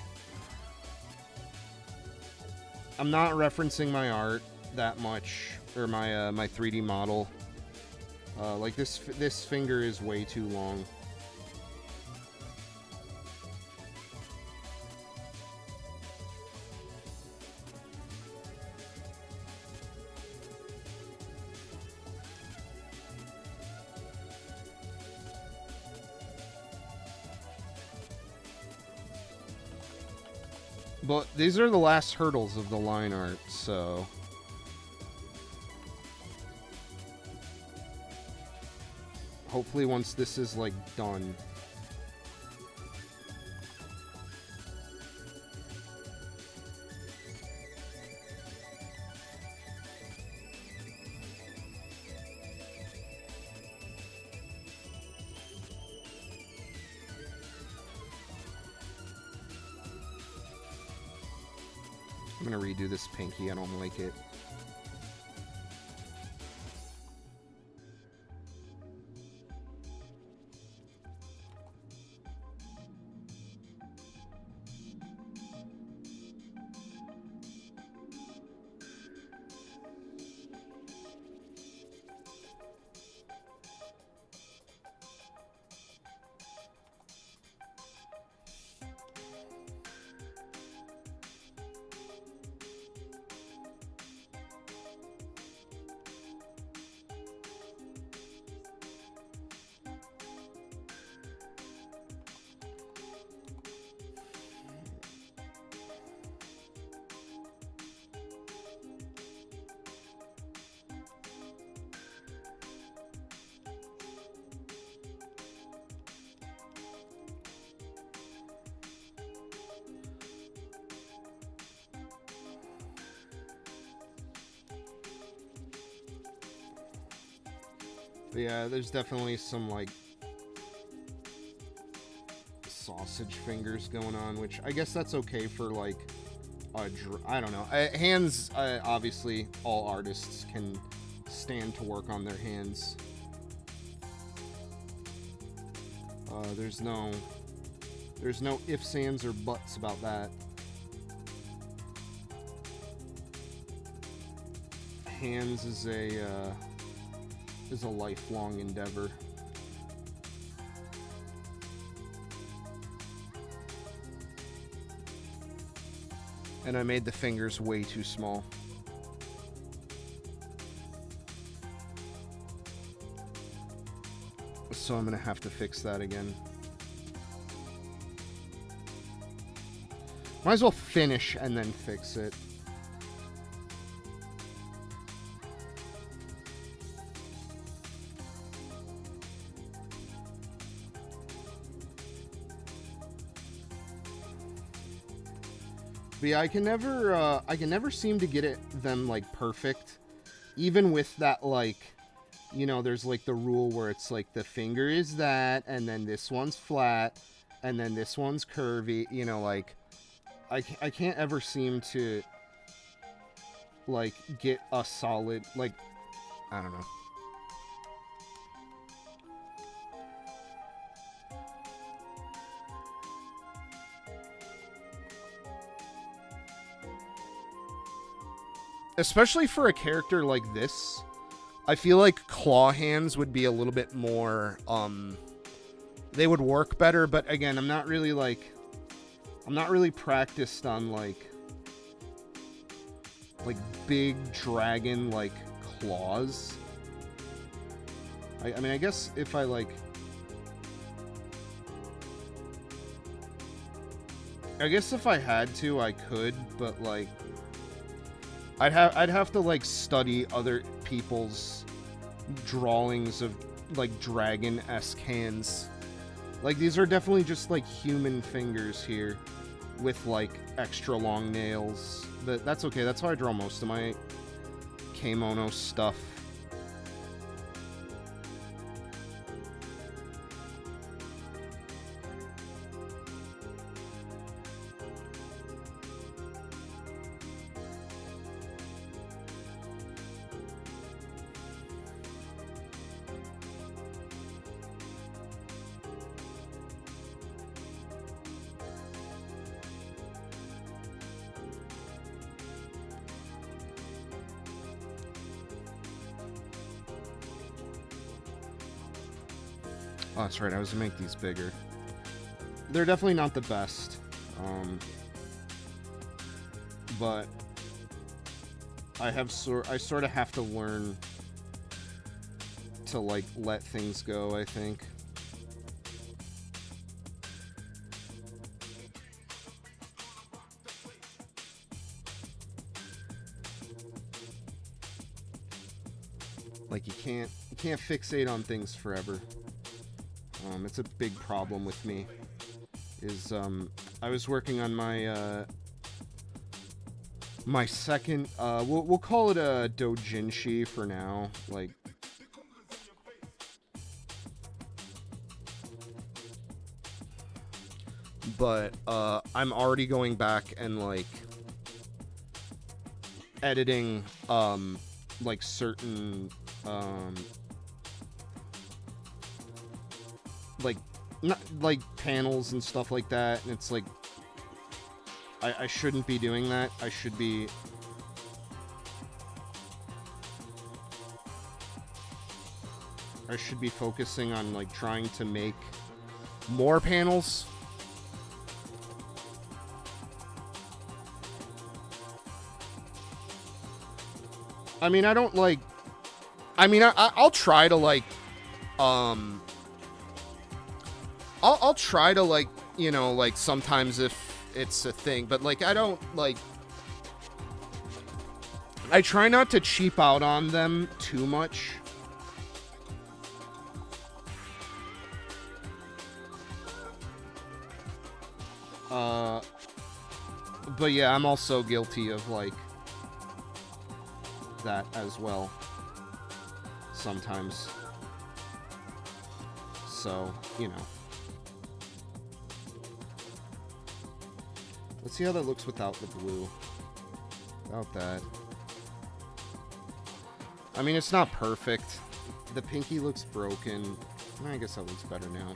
I'm not referencing my art that much, or my 3D model. Like this finger is way too long. But these are the last hurdles of the line art, so... hopefully once this is, like, done... I'm gonna redo this pinky, I don't like it. But yeah, there's definitely some, like, sausage fingers going on, which I guess that's okay for, like, I don't know. Hands, obviously, all artists can stand to work on their hands. There's no ifs, ands, or buts about that. Hands is a lifelong endeavor. And I made the fingers way too small. So I'm gonna have to fix that again. Might as well finish and then fix it. But yeah, I can never seem to get them like perfect, even with that, like, you know, there's like the rule where it's like the finger is that, and then this one's flat, and then this one's curvy. You know, like I can't ever seem to like get a solid, like, I don't know. Especially for a character like this, I feel like claw hands would be a little bit more, they would work better, but again, I'm not really practiced on, like big dragon, like, claws. I mean, I guess if I, like... I guess if I had to, I could, but like I'd have to like study other people's drawings of like dragon-esque hands. Like these are definitely just like human fingers here with like extra long nails. But that's okay. That's how I draw most of my kimono stuff. Oh, that's right. I was gonna make these bigger. They're definitely not the best, but I sort of have to learn to like let things go, I think. Like you can't fixate on things forever. It's a big problem with me. Is I was working on my my second we'll call it a doujinshi for now, like but I'm already going back and like editing like certain like not like panels and stuff like that, and it's like I shouldn't be doing that. I should be focusing on like trying to make more panels. I mean, I don't like I mean, I'll try to like I'll try to like, you know, like sometimes if it's a thing, but like I don't like I try not to cheap out on them too much. But yeah, I'm also guilty of like that as well sometimes. So, you know. Let's see how that looks without the blue. Without that. I mean, it's not perfect. The pinky looks broken. I guess that looks better now.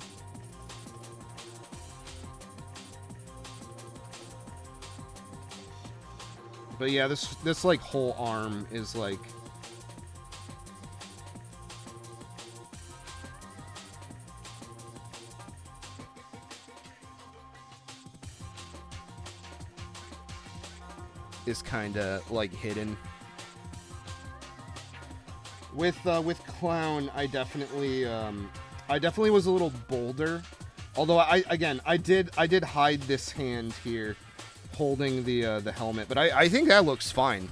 But yeah, this like whole arm is like is kind of like hidden. With Clown, I definitely was a little bolder. Although I did hide this hand here holding the helmet, but I think that looks fine.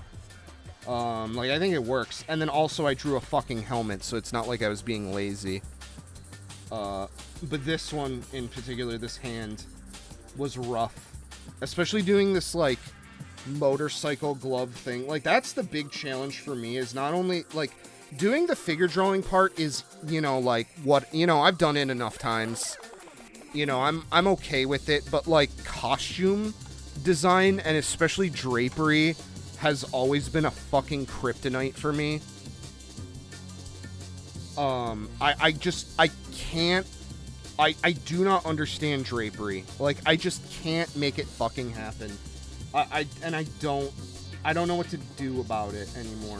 Like I think it works. And then also I drew a fucking helmet, so it's not like I was being lazy. But this one in particular, this hand was rough, especially doing this like motorcycle glove thing. Like that's the big challenge for me, is not only like doing the figure drawing part is, you know, like what, you know, I've done it enough times, you know, I'm okay with it, but like costume design and especially drapery has always been a fucking kryptonite for me. I do not understand drapery. Like I just can't make it fucking happen. I don't know what to do about it anymore.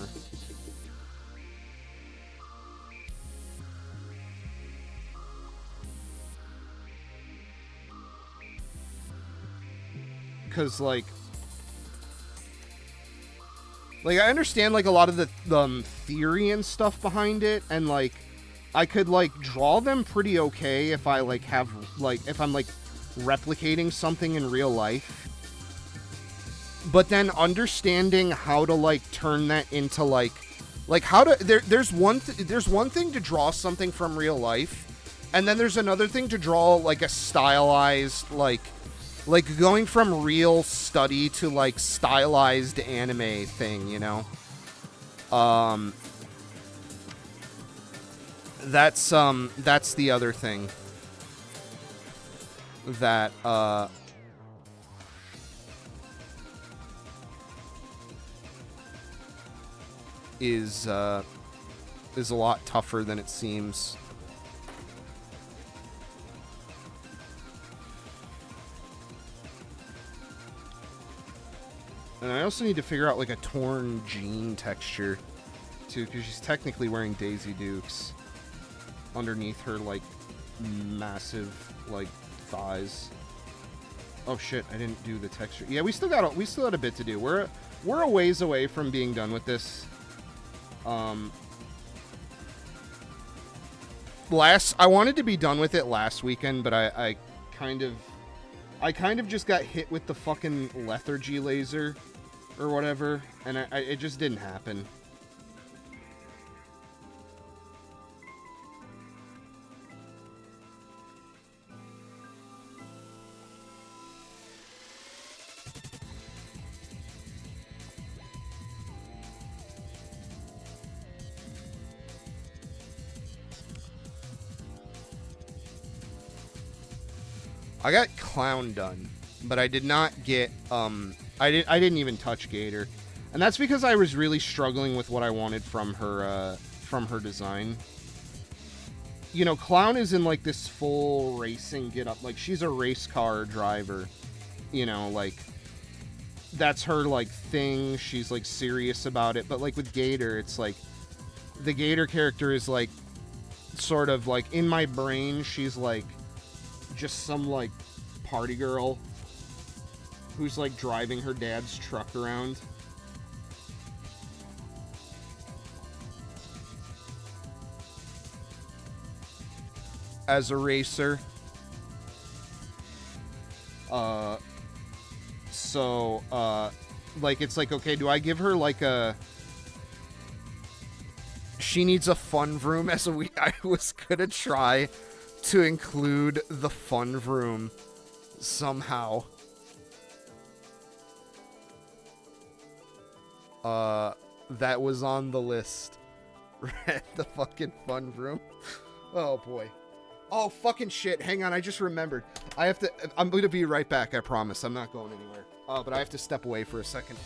Cause like I understand like a lot of the theory and stuff behind it, and like I could like draw them pretty okay if I like have like if I'm like replicating something in real life, but then understanding how to like turn that into like how to there's one thing to draw something from real life, and then there's another thing to draw like a stylized like going from real study to like stylized anime thing, you know. That's the other thing that is a lot tougher than it seems. And I also need to figure out like a torn jean texture too, because she's technically wearing Daisy Dukes underneath her like massive like thighs. Oh shit, I didn't do the texture. Yeah, we still got a bit to do. We're a ways away from being done with this. I wanted to be done with it last weekend, but I kind of just got hit with the fucking lethargy laser or whatever, and it just didn't happen. I got Clown done, but I did not get, I didn't even touch Gator. And that's because I was really struggling with what I wanted from her design. You know, Clown is in, like, this full racing get-up. Like, she's a race car driver. You know, like, that's her, like, thing. She's, like, serious about it. But, like, with Gator, it's, like, the Gator character is, like, sort of, like, in my brain, she's, like, just some like party girl who's like driving her dad's truck around. As a racer. Like it's like, okay, do I give her like a she needs a fun vroom as a I was gonna try to include the fun vroom somehow. That was on the list. The fucking fun vroom. Oh boy. Oh fucking shit. Hang on, I just remembered. I'm gonna be right back, I promise. I'm not going anywhere. But I have to step away for a second.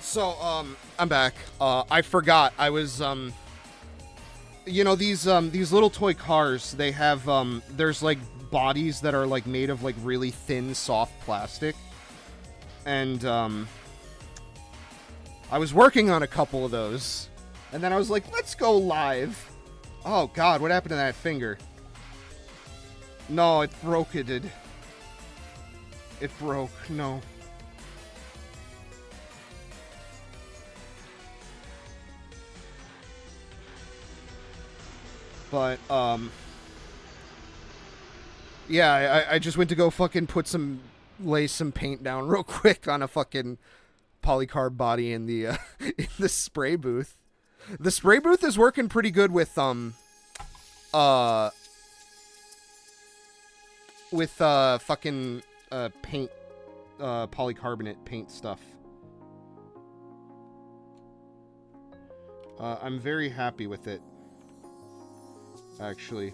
So, I'm back. I forgot. I was, you know, these little toy cars, they have, there's, like, bodies that are, like, made of, like, really thin, soft plastic. And, I was working on a couple of those. And then I was like, let's go live. Oh, God, what happened to that finger? No, it broke, it did. It broke, no. But, yeah, I just went to go fucking lay some paint down real quick on a fucking polycarb body in the, in the spray booth. The spray booth is working pretty good with, fucking, paint, polycarbonate paint stuff. I'm very happy with it. Actually.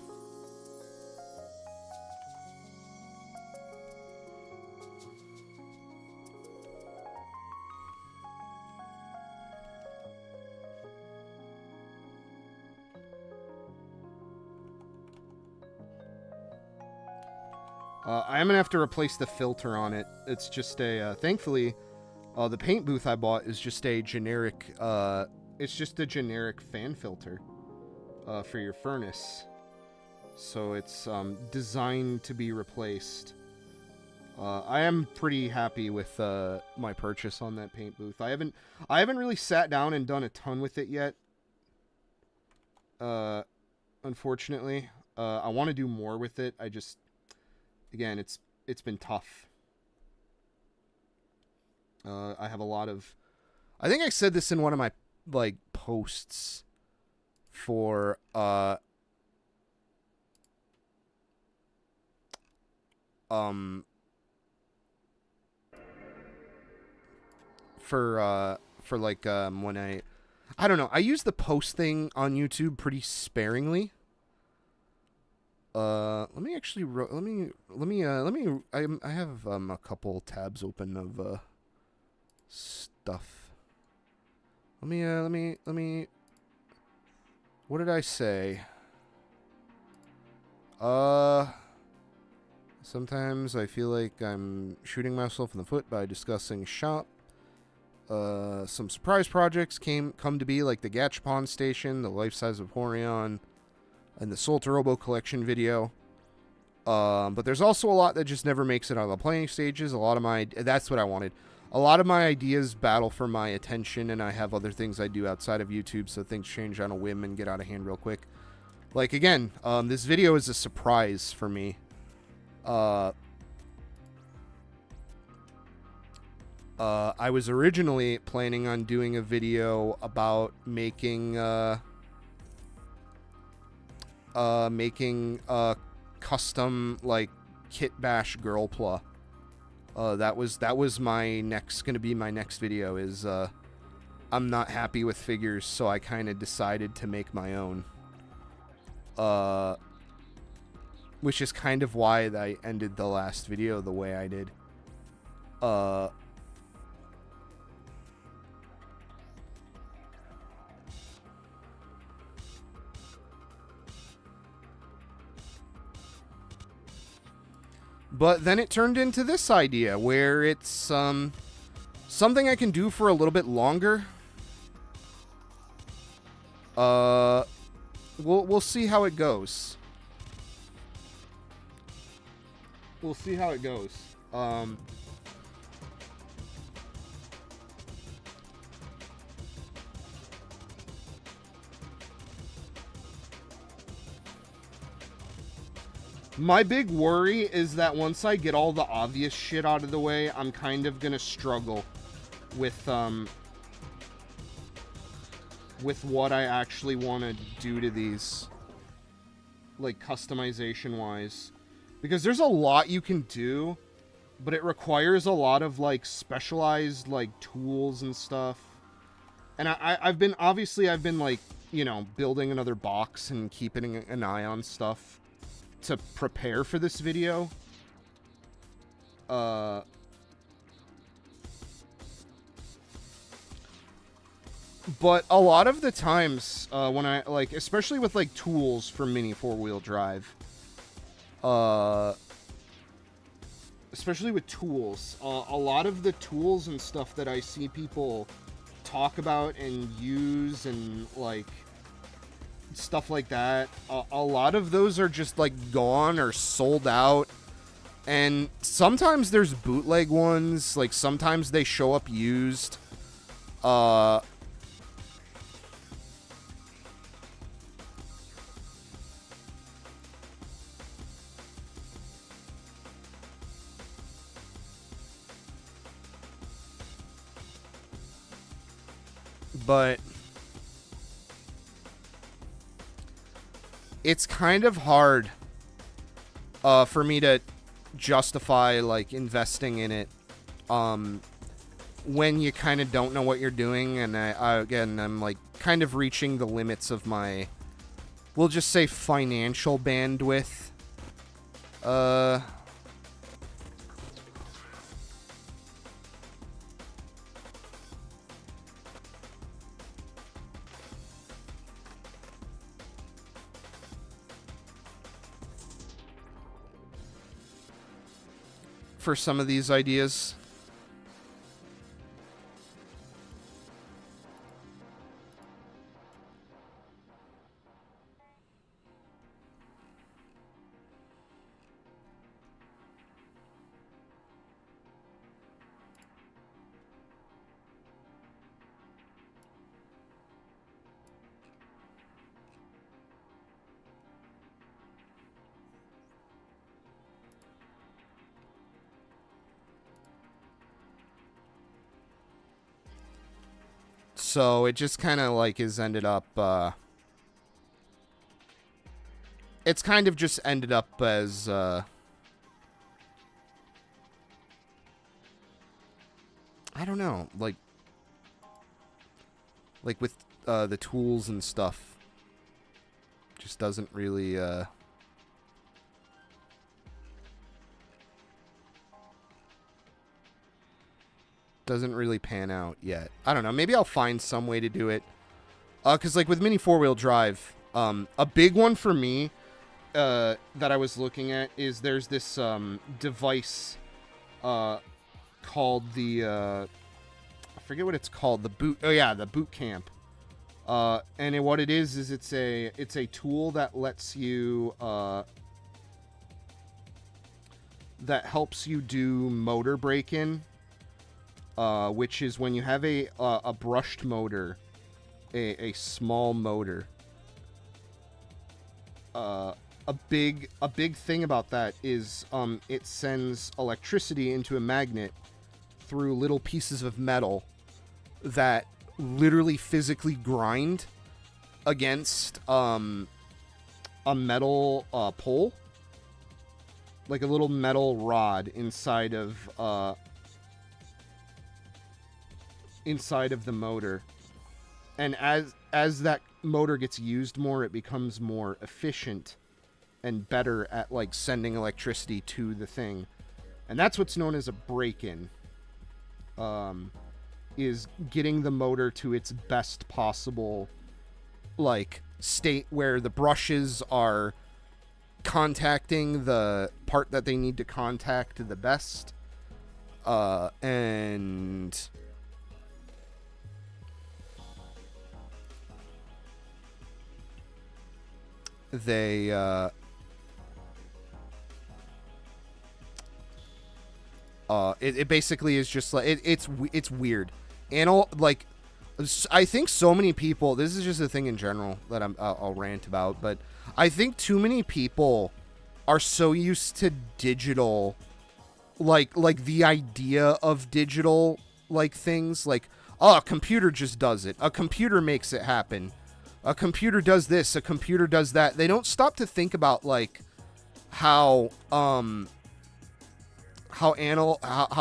I am gonna have to replace the filter on it. It's just a, thankfully, the paint booth I bought is just a generic, it's just a generic fan filter, for your furnace. So it's, designed to be replaced. I am pretty happy with, my purchase on that paint booth. I haven't really sat down and done a ton with it yet. Unfortunately. I want to do more with it. I just, again, it's been tough. I have a lot of, I think I said this in one of my, like, posts for, for like, when I don't know, I use the post thing on YouTube pretty sparingly. Let me actually, I have, a couple tabs open of, stuff. Let me, what did I say? Sometimes I feel like I'm shooting myself in the foot by discussing shop. Some surprise projects come to be, like the Gachapon Station, the Life Size of Horion, and the Soltarobo collection video. But there's also a lot that just never makes it out of the planning stages. That's what I wanted. A lot of my ideas battle for my attention, and I have other things I do outside of YouTube, so things change on a whim and get out of hand real quick. Like, again, this video is a surprise for me. I was originally planning on doing a video about making custom, like, kit bash girl pla. That was gonna be my next video. Is I'm not happy with figures, so I kind of decided to make my own. Which is kind of why I ended the last video the way I did. But then it turned into this idea where it's something I can do for a little bit longer. We'll see how it goes. We'll see how it goes. My big worry is that once I get all the obvious shit out of the way, I'm kind of gonna struggle with what I actually want to do to these, like, customization-wise. Because there's a lot you can do, but it requires a lot of, like, specialized, like, tools and stuff. And I've been, like, you know, building another box and keeping an eye on stuff to prepare for this video. But a lot of the times, when I, like, especially with, like, tools for mini four-wheel drive, especially with tools, a lot of the tools and stuff that I see people talk about and use and, like, stuff like that, a lot of those are just, like, gone or sold out. And sometimes there's bootleg ones, like, sometimes they show up used. But it's kind of hard for me to justify, like, investing in it when you kind of don't know what you're doing. And I'm, like, kind of reaching the limits of my, we'll just say, financial bandwidth. for some of these ideas. So it just kind of like has ended up, it's kind of just ended up as, I don't know, like with, the tools and stuff, just doesn't really, doesn't really pan out yet. I don't know. Maybe I'll find some way to do it. Because, like, with mini four-wheel drive, a big one for me that I was looking at is there's this device called the... I forget what it's called. The boot... Oh, yeah, the boot camp. And what it is it's a tool that lets you... that helps you do motor break-in. Which is when you have a brushed motor, a small motor. A big thing about that is it sends electricity into a magnet through little pieces of metal that literally physically grind against a metal pole, like a little metal rod inside of the motor, and as that motor gets used more, it becomes more efficient and better at like sending electricity to the thing, and that's what's known as a break-in. Is getting the motor to its best possible like state where the brushes are contacting the part that they need to contact the best, and they it basically is just like it's weird. And like I think so many people, this is just a thing in general that I'll rant about, but I think too many people are so used to digital, like the idea of digital like things, like, oh, a computer just does it, a computer makes it happen, a computer does this, a computer does that. They don't stop to think about like how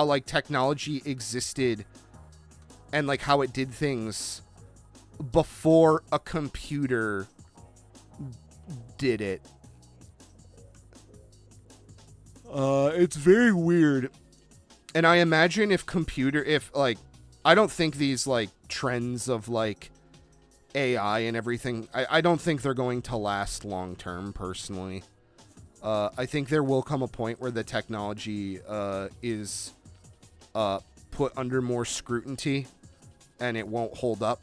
like technology existed and like how it did things before a computer did it. It's very weird. And I imagine if like, I don't think these like trends of like AI and everything, I don't think they're going to last long term personally. I think there will come a point where the technology is put under more scrutiny and it won't hold up.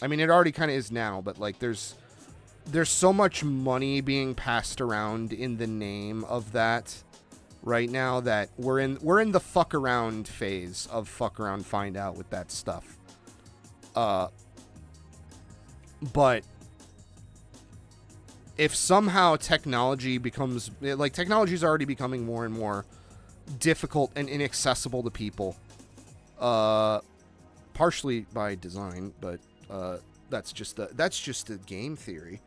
I mean, it already kind of is now, but like there's so much money being passed around in the name of that right now that we're in the fuck around phase of fuck around find out with that stuff. But if somehow technology becomes like, technology is already becoming more and more difficult and inaccessible to people, partially by design, but that's just a game theory.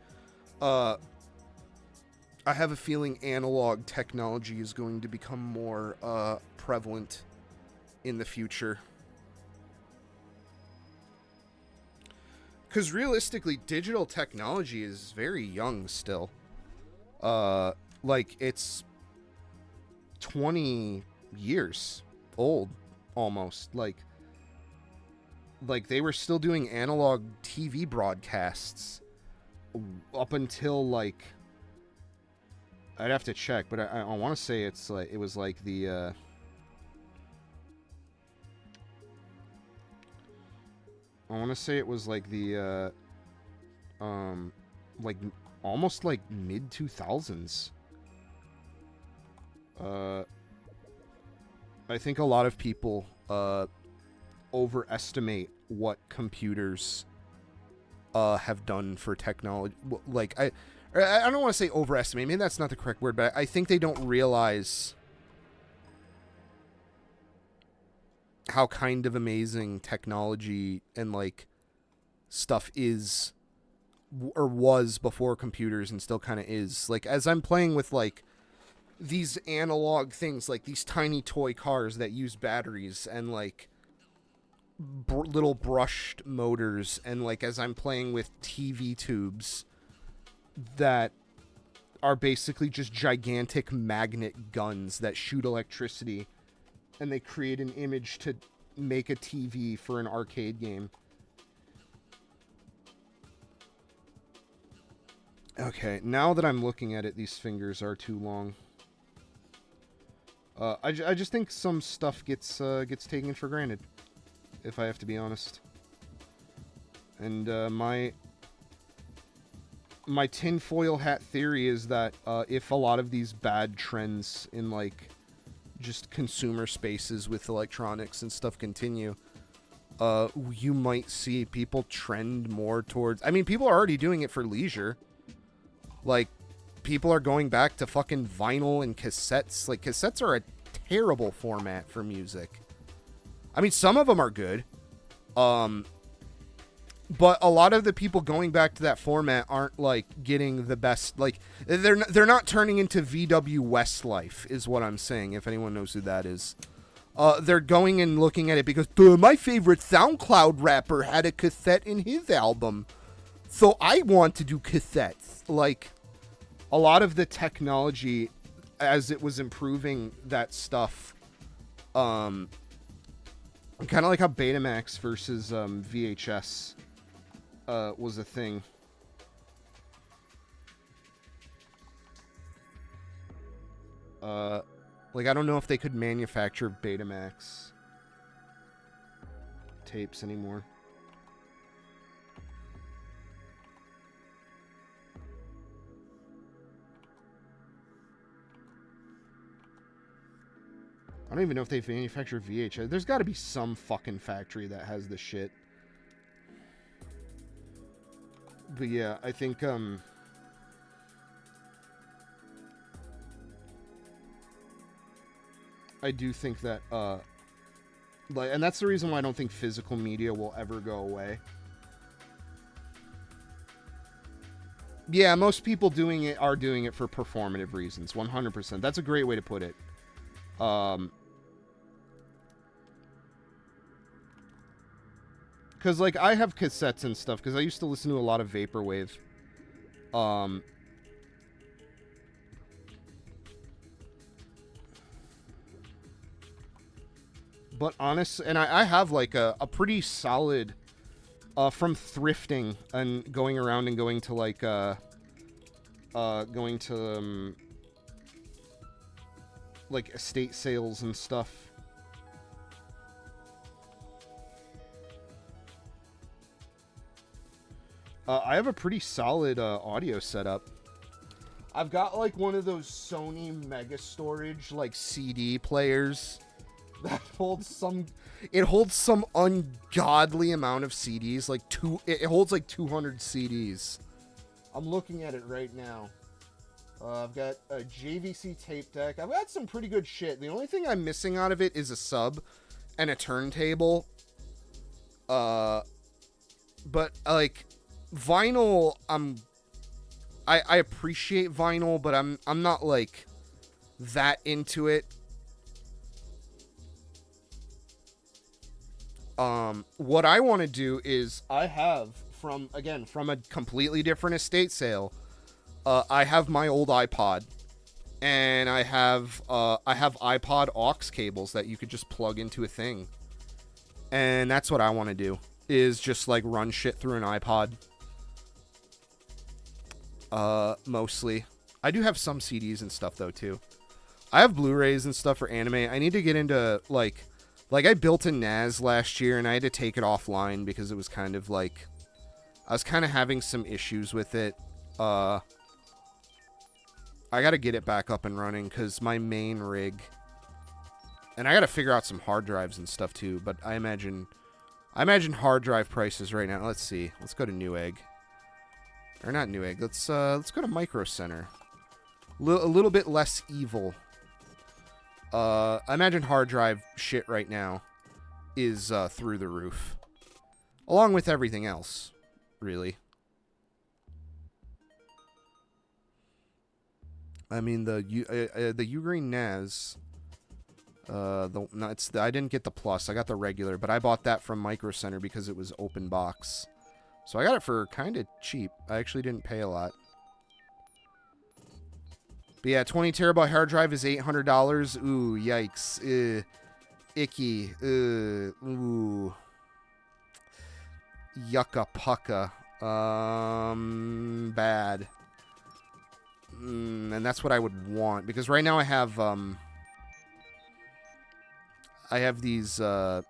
I have a feeling analog technology is going to become more prevalent in the future. Because realistically, digital technology is very young still. Like, it's 20 years old, almost. Like they were still doing analog TV broadcasts up until, like, I'd have to check, but I want to say it's like, it was like the I want to say it was like the, like almost like mid 2000s. I think a lot of people, overestimate what computers, have done for technology. Like, I don't want to say overestimate. Maybe that's not the correct word, but I think they don't realize how kind of amazing technology and, like, stuff is or was before computers and still kind of is. Like, as I'm playing with, like, these analog things, like these tiny toy cars that use batteries and, like, little brushed motors, and, like, as I'm playing with TV tubes that are basically just gigantic magnet guns that shoot electricity, and they create an image to make a TV for an arcade game. Okay, now that I'm looking at it, these fingers are too long. I just think some stuff gets taken for granted, if I have to be honest. And my tinfoil hat theory is that if a lot of these bad trends in, like, just consumer spaces with electronics and stuff continue, you might see people trend more towards... I mean, people are already doing it for leisure. Like, people are going back to fucking vinyl and cassettes. Like, cassettes are a terrible format for music. I mean, some of them are good. But a lot of the people going back to that format aren't, like, getting the best. Like, they're not turning into VW Westlife, is what I'm saying, if anyone knows who that is. They're going and looking at it because my favorite SoundCloud rapper had a cassette in his album, so I want to do cassettes. Like, a lot of the technology, as it was improving that stuff, kind of like how Betamax versus VHS was a thing. Like, I don't know if they could manufacture Betamax tapes anymore. I don't even know if they manufacture VHS. There's got to be some fucking factory that has this shit. But yeah, I think, I do think that, like, and that's the reason why I don't think physical media will ever go away. Yeah, most people doing it are doing it for performative reasons, 100%. That's a great way to put it. Because, like, I have cassettes and stuff, because I used to listen to a lot of Vaporwave. But honest, and I have, like, a pretty solid, from thrifting and going around and going to, like, going to, like, estate sales and stuff. I have a pretty solid audio setup. I've got, like, one of those Sony Mega Storage, like, CD players that holds some... It holds some ungodly amount of CDs. Like, it holds, like, 200 CDs. I'm looking at it right now. I've got a JVC tape deck. I've got some pretty good shit. The only thing I'm missing out of it is a sub and a turntable. But, like... Vinyl, I appreciate vinyl, but I'm not, like, that into it. What I want to do is I have from a completely different estate sale, I have my old iPod, and I have iPod aux cables that you could just plug into a thing. And that's what I want to do, is just, like, run shit through an iPod. Mostly. I do have some CDs and stuff, though, too. I have Blu-rays and stuff for anime. I need to get into, like Like, I built a NAS last year, and I had to take it offline because it was kind of like... I was kind of having some issues with it. I gotta get it back up and running, because my main rig... And I gotta figure out some hard drives and stuff, too, but I imagine hard drive prices right now. Let's see. Let's go to Newegg. Or not Newegg. Let's go to Micro Center. A little bit less evil. I imagine hard drive shit right now is through the roof. Along with everything else, really. I mean, the Ugreen NAS... I didn't get the Plus. I got the regular, but I bought that from Micro Center because it was open box. So I got it for kind of cheap. I actually didn't pay a lot. But yeah, 20 terabyte hard drive is $800. Ooh, yikes. Icky. Ooh. Yucca pucka. Bad. And that's what I would want, because right now I have these, I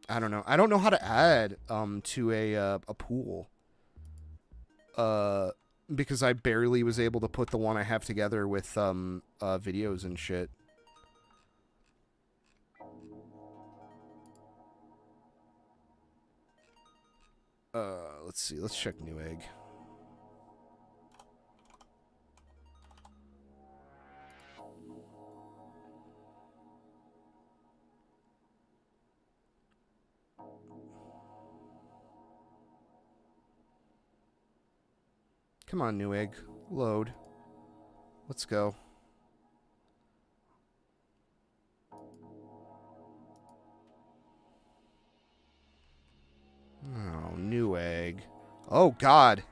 don't know. I don't know how to add, to a pool. Because I barely was able to put the one I have together with, videos and shit. Let's see. Let's check Newegg. Come on, Newegg. Load. Let's go. Oh, Newegg. Oh, God.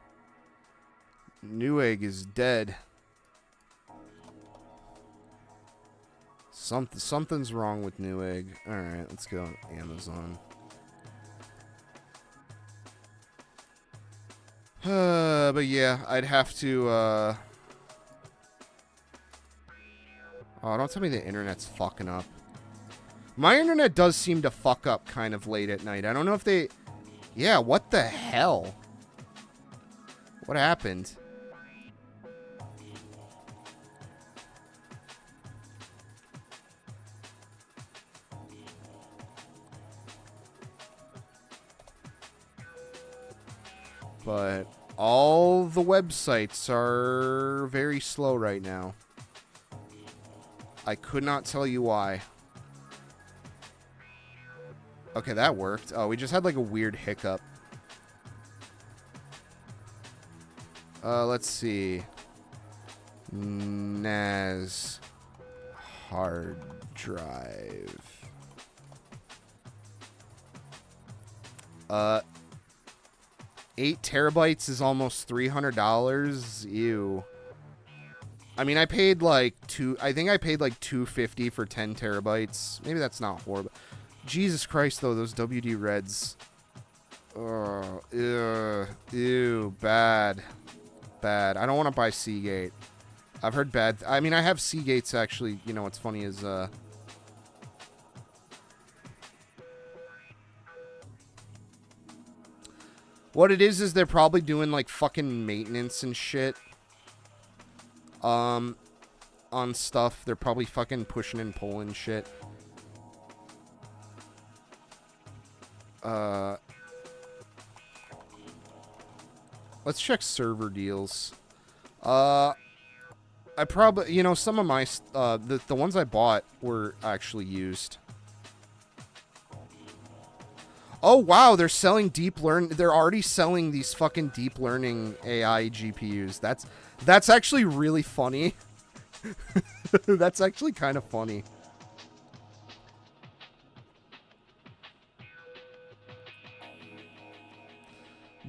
Newegg is dead. Something's wrong with Newegg. Alright, let's go on Amazon. But yeah, I'd have to, Oh, don't tell me the internet's fucking up. My internet does seem to fuck up kind of late at night. I don't know if they... Yeah, what the hell? What happened? But all the websites are very slow right now. I could not tell you why. Okay, that worked. Oh, we just had like a weird hiccup. Let's see. NAS hard drive. 8 terabytes is almost $300. Ew. I mean, I paid like I think I paid like $250 for 10 terabytes. Maybe that's not horrible. Jesus Christ, though, those WD Reds. Oh, ew, bad. Bad. I don't want to buy Seagate. I've heard bad. I mean, I have Seagates, actually. You know, what's funny is, what it is they're probably doing, like, fucking maintenance and shit. On stuff. They're probably fucking pushing and pulling shit. Let's check server deals. I probably, you know, some of my, the ones I bought were actually used. Oh, wow, they're selling they're already selling these fucking deep learning AI GPUs. That's actually really funny. That's actually kind of funny.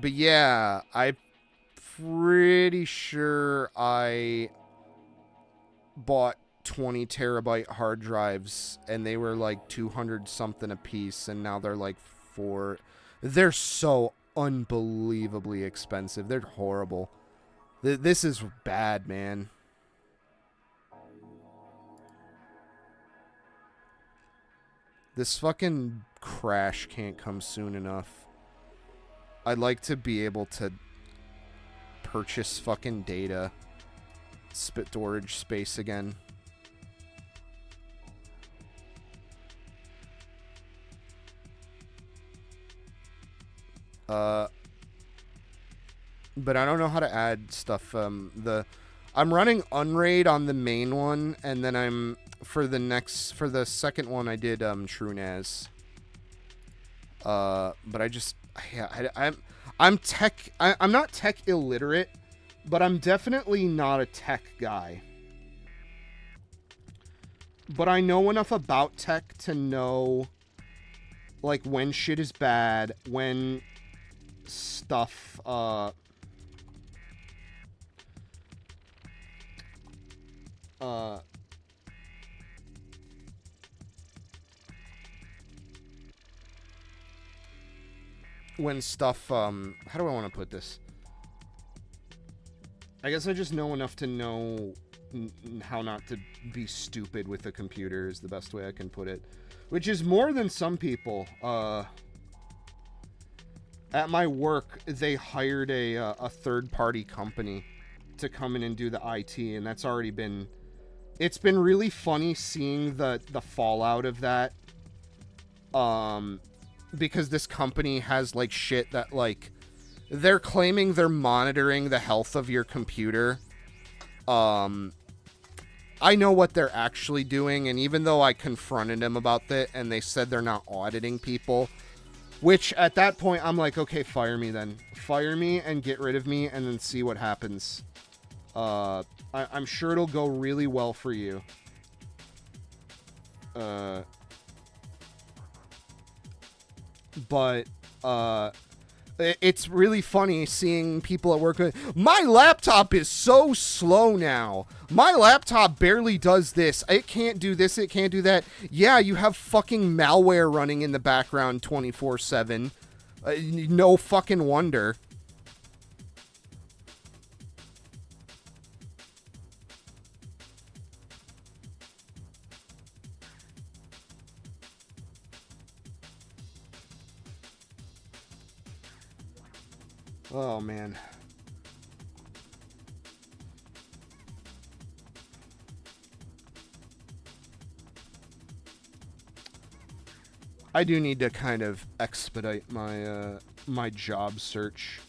But yeah, I'm pretty sure I bought 20 terabyte hard drives and they were like 200 something a piece, and now they're like they're so unbelievably expensive. They're horrible. This is bad, man. This fucking crash can't come soon enough. I'd like to be able to purchase fucking data. Storage space again. But I don't know how to add stuff. I'm running Unraid on the main one, and then for the second one I did TrueNAS. But I'm not tech illiterate, but I'm definitely not a tech guy. But I know enough about tech to know, like, when shit is bad, when stuff, when stuff, how do I want to put this? I guess I just know enough to know how not to be stupid with a computer is the best way I can put it. Which is more than some people. At my work, they hired a third-party company to come in and do the IT, and that's already been... It's been really funny seeing the fallout of that. Because this company has, like, shit that, like... They're claiming they're monitoring the health of your computer. I know what they're actually doing, and even though I confronted them about that, and they said they're not auditing people, which at that point I'm like, okay, fire me then. Fire me and get rid of me, and then see what happens. I'm sure it'll go really well for you. But it's really funny seeing people at work going, my laptop is so slow now. My laptop barely does this. It can't do this. It can't do that. Yeah, you have fucking malware running in the background 24/7. No fucking wonder. Oh, man. I do need to kind of expedite my my job search.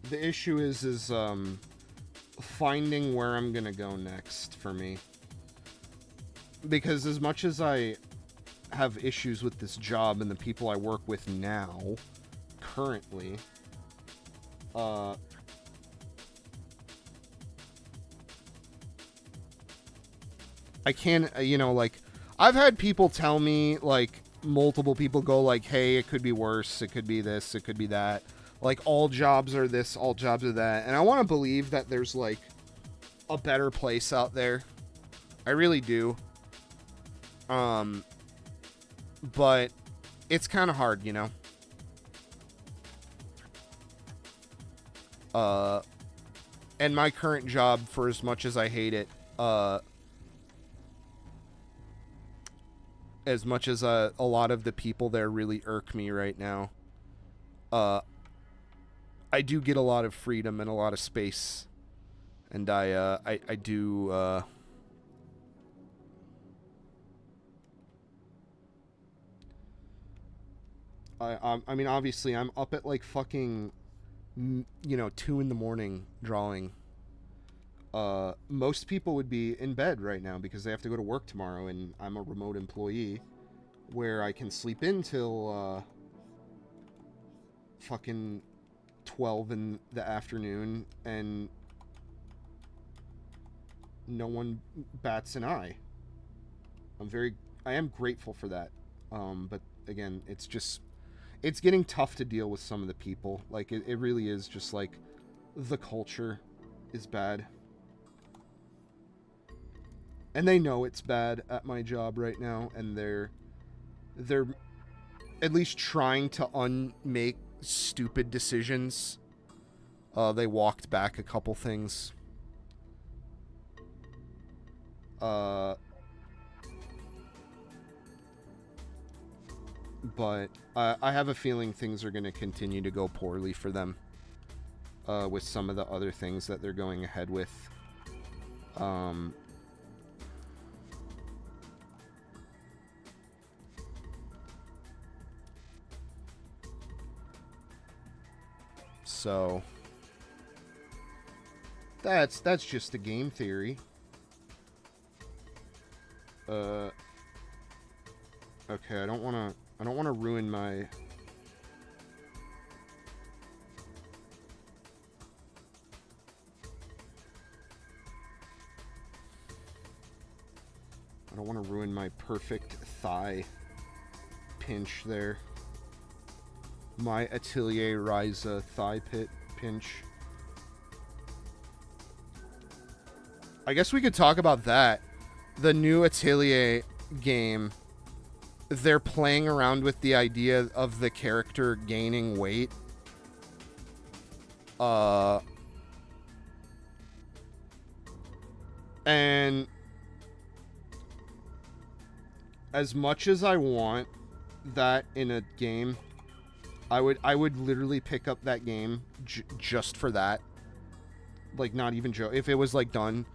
The issue is finding where I'm gonna go next for me. Because as much as I have issues with this job and the people I work with now, currently, I can't, you know, like, I've had people tell me, like, multiple people go like, hey, it could be worse, it could be this, it could be that. Like, all jobs are this, all jobs are that. And I want to believe that there's, like, a better place out there. I really do. But it's kind of hard, you know? And my current job, for as much as I hate it, as much as a lot of the people there really irk me right now, I do get a lot of freedom and a lot of space, and I do I mean, obviously I'm up at like fucking, you know, 2 in the morning drawing. Most people would be in bed right now because they have to go to work tomorrow, and I'm a remote employee where I can sleep in till fucking 12 in the afternoon and no one bats an eye. I am grateful for that. But again, it's getting tough to deal with some of the people. Like, it really is just like the culture is bad. And they know it's bad at my job right now, and they're at least trying to unmake stupid decisions. They walked back a couple things. but I have a feeling things are going to continue to go poorly for them with some of the other things that they're going ahead with. So that's just a game theory. Okay, I don't want to ruin my perfect thigh pinch there. My Atelier Ryza thigh pit pinch. I guess we could talk about that. The new Atelier game, they're playing around with the idea of the character gaining weight. And as much as I want that in a game, I would literally pick up that game just for that. Like, not even joke. If it was like done,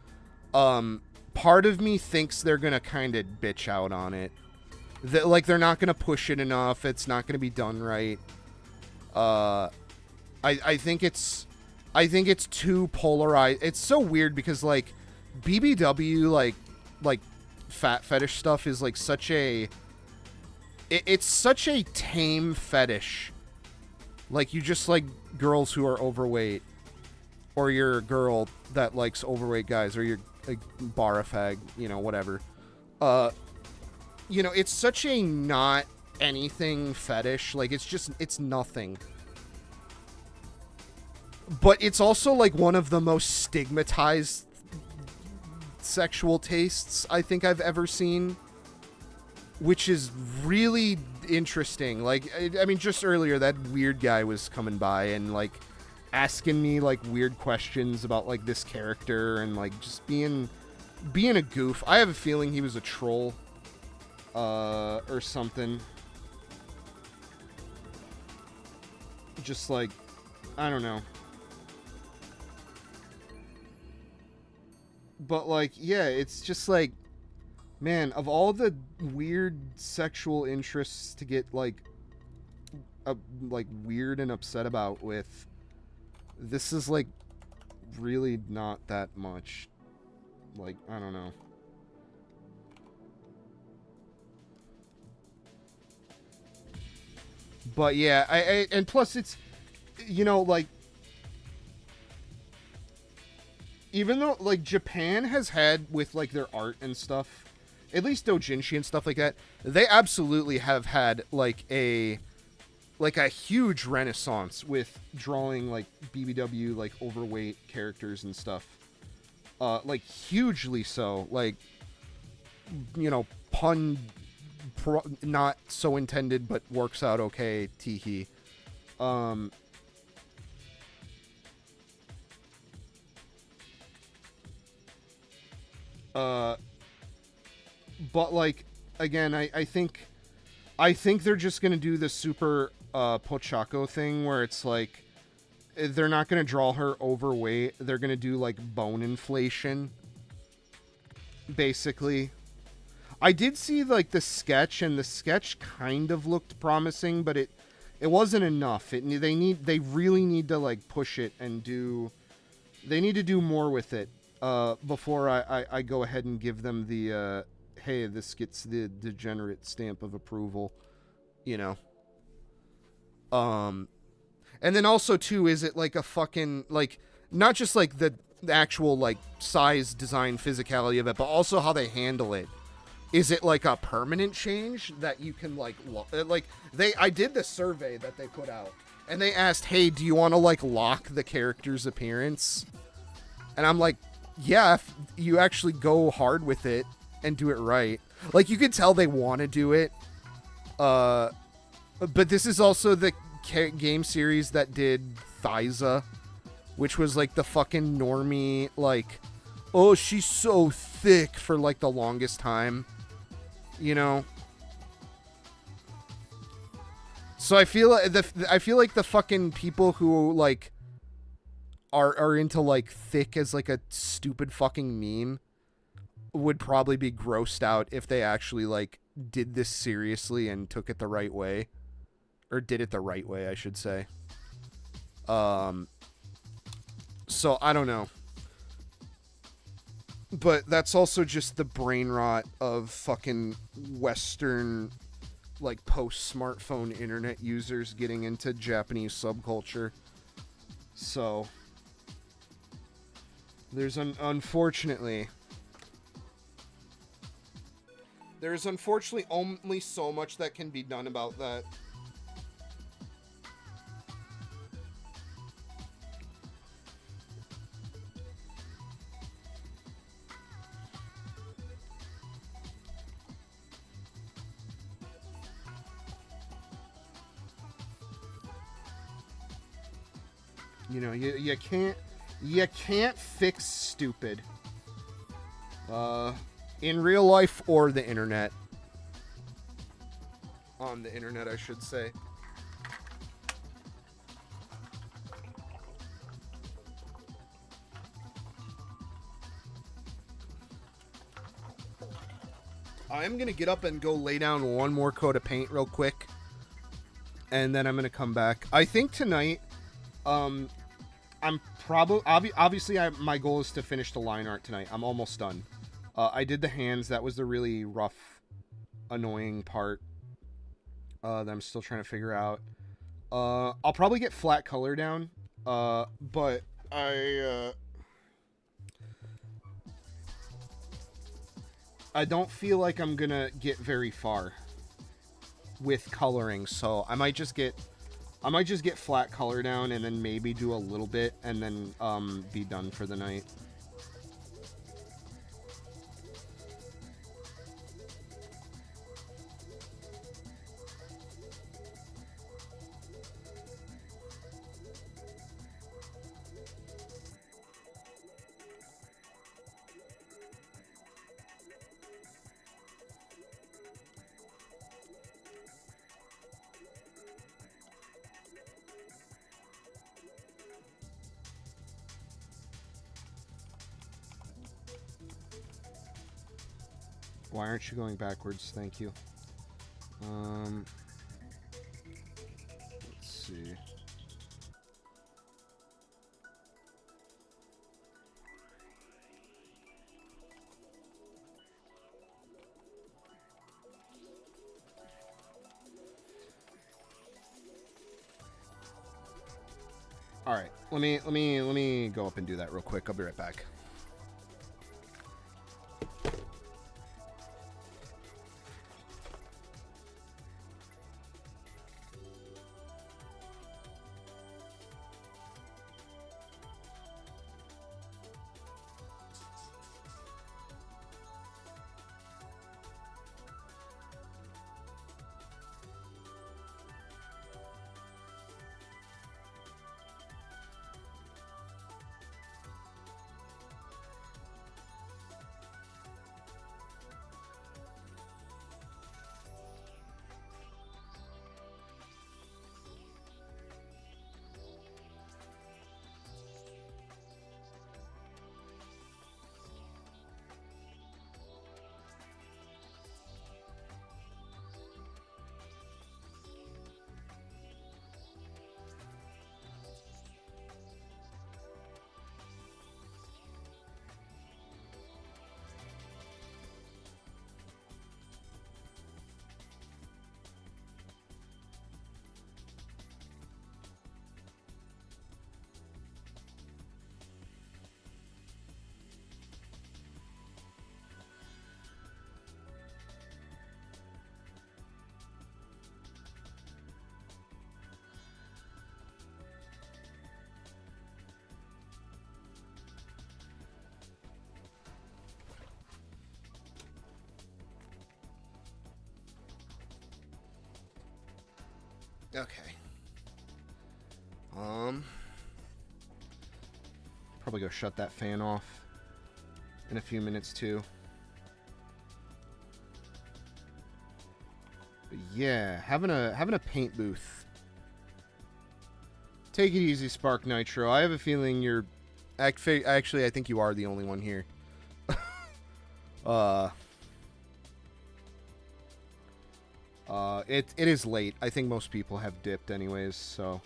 part of me thinks they're gonna kind of bitch out on it. Like, they're not gonna push it enough. It's not gonna be done right. I think it's too polarized. It's so weird because like BBW like fat fetish stuff is like such a it's such a tame fetish. Like, you just like girls who are overweight, or you're a girl that likes overweight guys, or you're a bar fag, you know, whatever. You know, it's such a not anything fetish. Like, it's nothing. But it's also like one of the most stigmatized sexual tastes I think I've ever seen, which is really interesting. Like, I mean, just earlier that weird guy was coming by and like asking me like weird questions about like this character and like just being a goof. I have a feeling he was a troll or something. Just like, I don't know. But like, yeah, it's just like, man, of all the weird sexual interests to get like weird and upset about with, this is like really not that much. Like, I don't know. But yeah, I and plus it's, you know, like, even though like Japan has had with like their art and stuff, at least doujinshi and stuff like that, they absolutely have had like a huge renaissance with drawing like BBW like overweight characters and stuff. Like hugely so. Like, you know, pun not so intended, but works out okay. Teehee. But like, again, I think they're just gonna do the super Pochako thing where it's like they're not gonna draw her overweight. They're gonna do like bone inflation, basically. I did see like the sketch, and the sketch kind of looked promising, but it wasn't enough. They really need to like push it and they need to do more with it before I go ahead and give them the hey, this gets the degenerate stamp of approval, you know. And then also too, is it like a fucking like not just like the actual like size, design, physicality of it, but also how they handle it. Is it like a permanent change that you can like I did the survey that they put out, and they asked, hey, do you want to like lock the character's appearance? And I'm like, yeah, if you actually go hard with it and do it right. Like, you could tell they want to do it. But this is also the game series that did Thyza, which was like the fucking normie, like, oh, she's so thick for like the longest time. You know? So I feel like the fucking people who like are into like thick as like a stupid fucking meme would probably be grossed out if they actually like did this seriously and took it the right way, or did it the right way, I should say. So I don't know. But that's also just the brain rot of fucking Western, like, post-smartphone internet users getting into Japanese subculture. So, there's unfortunately only so much that can be done about that. You know, you can't fix stupid. In real life or the internet. On the internet, I should say. I'm gonna get up and go lay down one more coat of paint real quick. And then I'm gonna come back. I think tonight, I'm probably obviously my goal is to finish the line art tonight. I'm almost done. I did the hands. That was the really rough, annoying part that I'm still trying to figure out. I'll probably get flat color down, but I don't feel like I'm gonna get very far with coloring, so I might just get flat color down and then maybe do a little bit and then be done for the night. Why aren't you going backwards? Thank you. Let's see. All right. Let me go up and do that real quick. I'll be right back. Okay. Probably go shut that fan off in a few minutes too. But yeah, having a paint booth Take it easy, Spark Nitro. I have a feeling you're... Actually, I think you are the only one here. It is late. I think most people have dipped anyways, so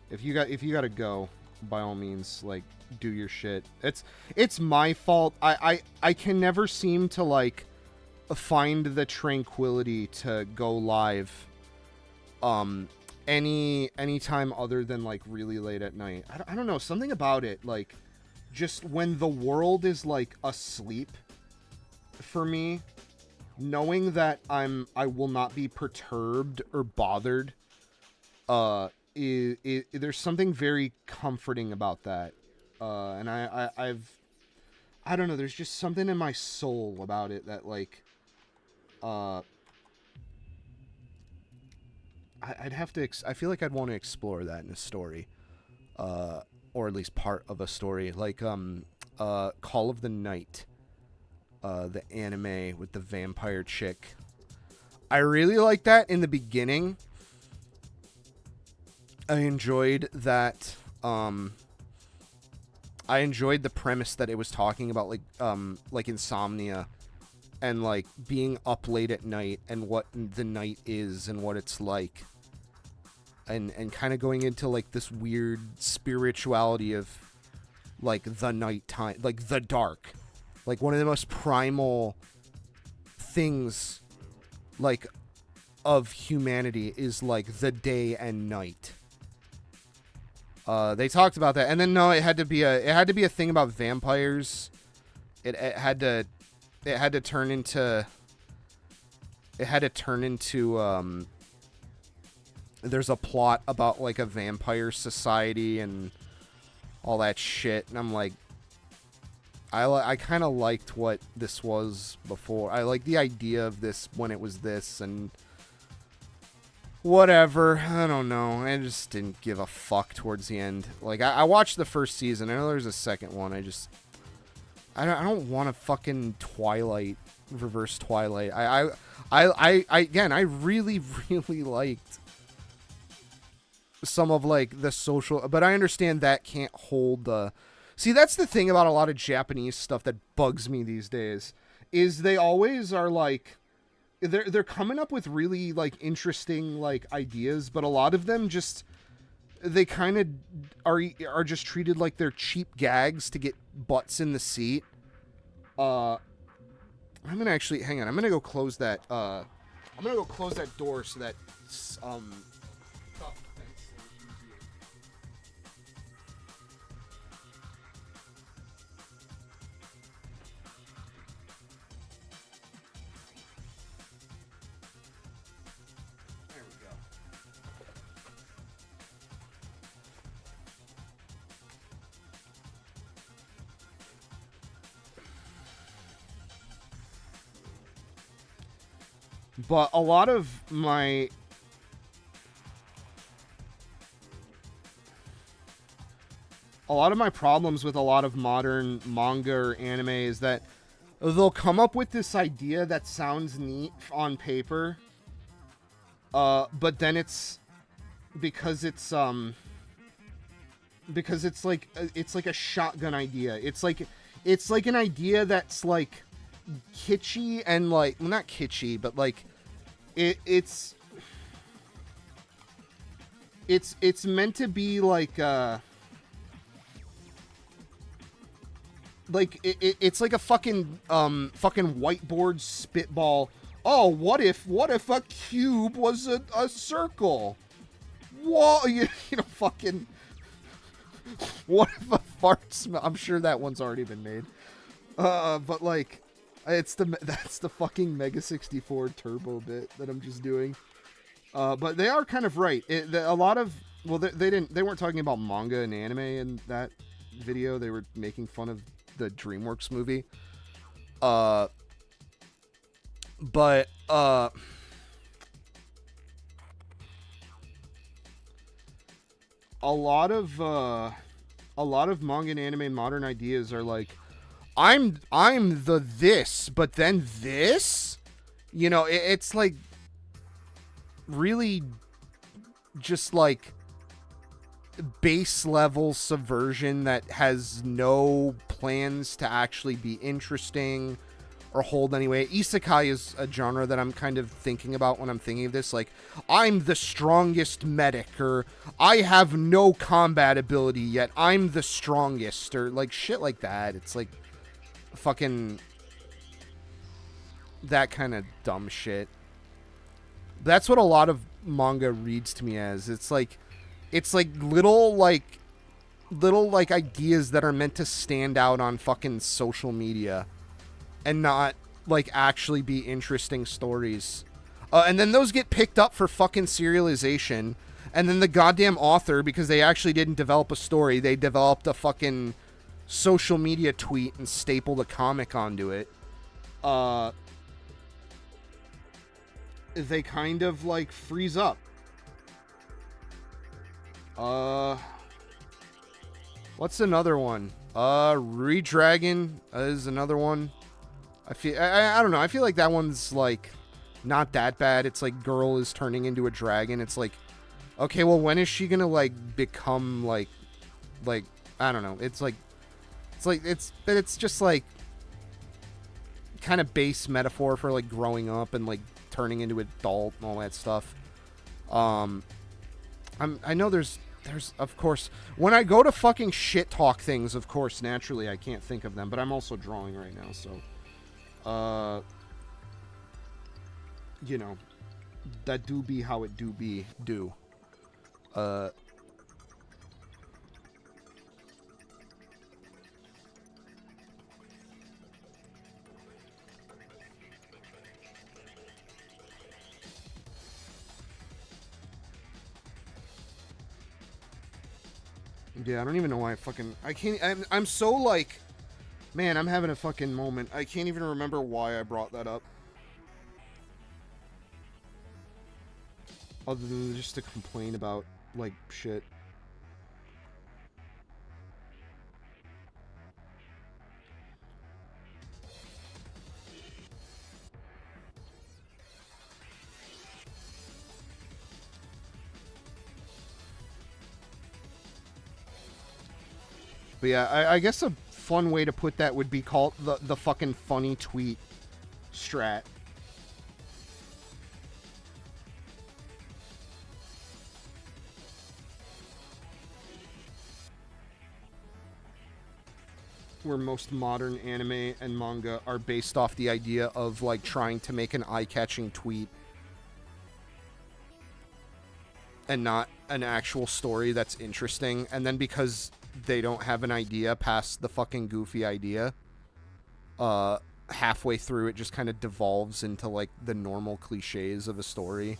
if you gotta go, by all means, like, do your shit. It's my fault. I can never seem to, like, find the tranquility to go live any time other than, like, really late at night. I don't know, something about it, like, just when the world is, like, asleep for me, knowing that I will not be perturbed or bothered, there's something very comforting about that. And I don't know, there's just something in my soul about it that, like, I'd have to, I feel like I'd want to explore that in a story, or at least part of a story, like, Call of the Night, the anime with the vampire chick. I really liked that in the beginning. I enjoyed that, I enjoyed the premise that it was talking about, like insomnia, and, like, being up late at night, and what the night is, and what it's like. And kind of going into, like, this weird spirituality of, like, the nighttime, like, the dark. Like, one of the most primal things, like, of humanity is, like, the day and night. They talked about that. And then, no, it had to be a thing about vampires. It had to turn into, there's a plot about, like, a vampire society and all that shit. And I'm like, I kind of liked what this was before. I like the idea of this when it was this, and whatever. I don't know. I just didn't give a fuck towards the end. Like, I watched the first season. I know there's a second one. I don't want to fucking Twilight, reverse Twilight. Again, I really, really liked some of, like, the social, but I understand that can't hold the... See, that's the thing about a lot of Japanese stuff that bugs me these days, is they always are, like, they're coming up with really, like, interesting, like, ideas, but a lot of them just, they kind of are just treated like they're cheap gags to get butts in the seat. I'm gonna actually, hang on, I'm gonna go close that, door so that, but a lot of my problems with a lot of modern manga or anime is that they'll come up with this idea that sounds neat on paper, but then it's because it's like a shotgun idea. It's like an idea that's, like, kitschy and, like, well, not kitschy, but, like, it's meant to be like it's like a fucking whiteboard spitball. Oh, what if a cube was a circle? Whoa, you know, fucking, what if a fart smell? I'm sure that one's already been made. But, like, that's the fucking Mega 64 Turbo bit that I'm just doing. But they are kind of right. They weren't talking about manga and anime in that video. They were making fun of the DreamWorks movie. But a lot of manga and anime modern ideas are like, I'm the this, but then this, you know, it's like really just like base level subversion that has no plans to actually be interesting or hold anyway. Isekai is a genre that I'm kind of thinking about when I'm thinking of this. Like, I'm the strongest medic, or I have no combat ability yet I'm the strongest, or like shit like that. It's like fucking that kind of dumb shit. That's what a lot of manga reads to me as. It's like little ideas that are meant to stand out on fucking social media and not like actually be interesting stories. And then those get picked up for fucking serialization, and then the goddamn author, because they actually didn't develop a story, they developed a fucking social media tweet and stapled a comic onto it. They kind of like freeze up. What's another one? Redragon is another one. I don't know. I feel like that one's like not that bad. It's like girl is turning into a dragon. It's like, okay, well, when is she gonna like become like I don't know. It's just like kind of base metaphor for like growing up and like turning into an adult and all that stuff. I know there's of course, when I go to fucking shit talk things, of course, naturally I can't think of them, but I'm also drawing right now, so you know, that do be how it do be. Yeah, I don't even know why I'm so like, man, I'm having a fucking moment. I can't even remember why I brought that up. Other than just to complain about, like, shit. But yeah, I guess a fun way to put that would be called the fucking funny tweet strat. Where most modern anime and manga are based off the idea of like trying to make an eye-catching tweet and not an actual story that's interesting, and then because they don't have an idea past the fucking goofy idea, halfway through it just kind of devolves into like the normal cliches of a story.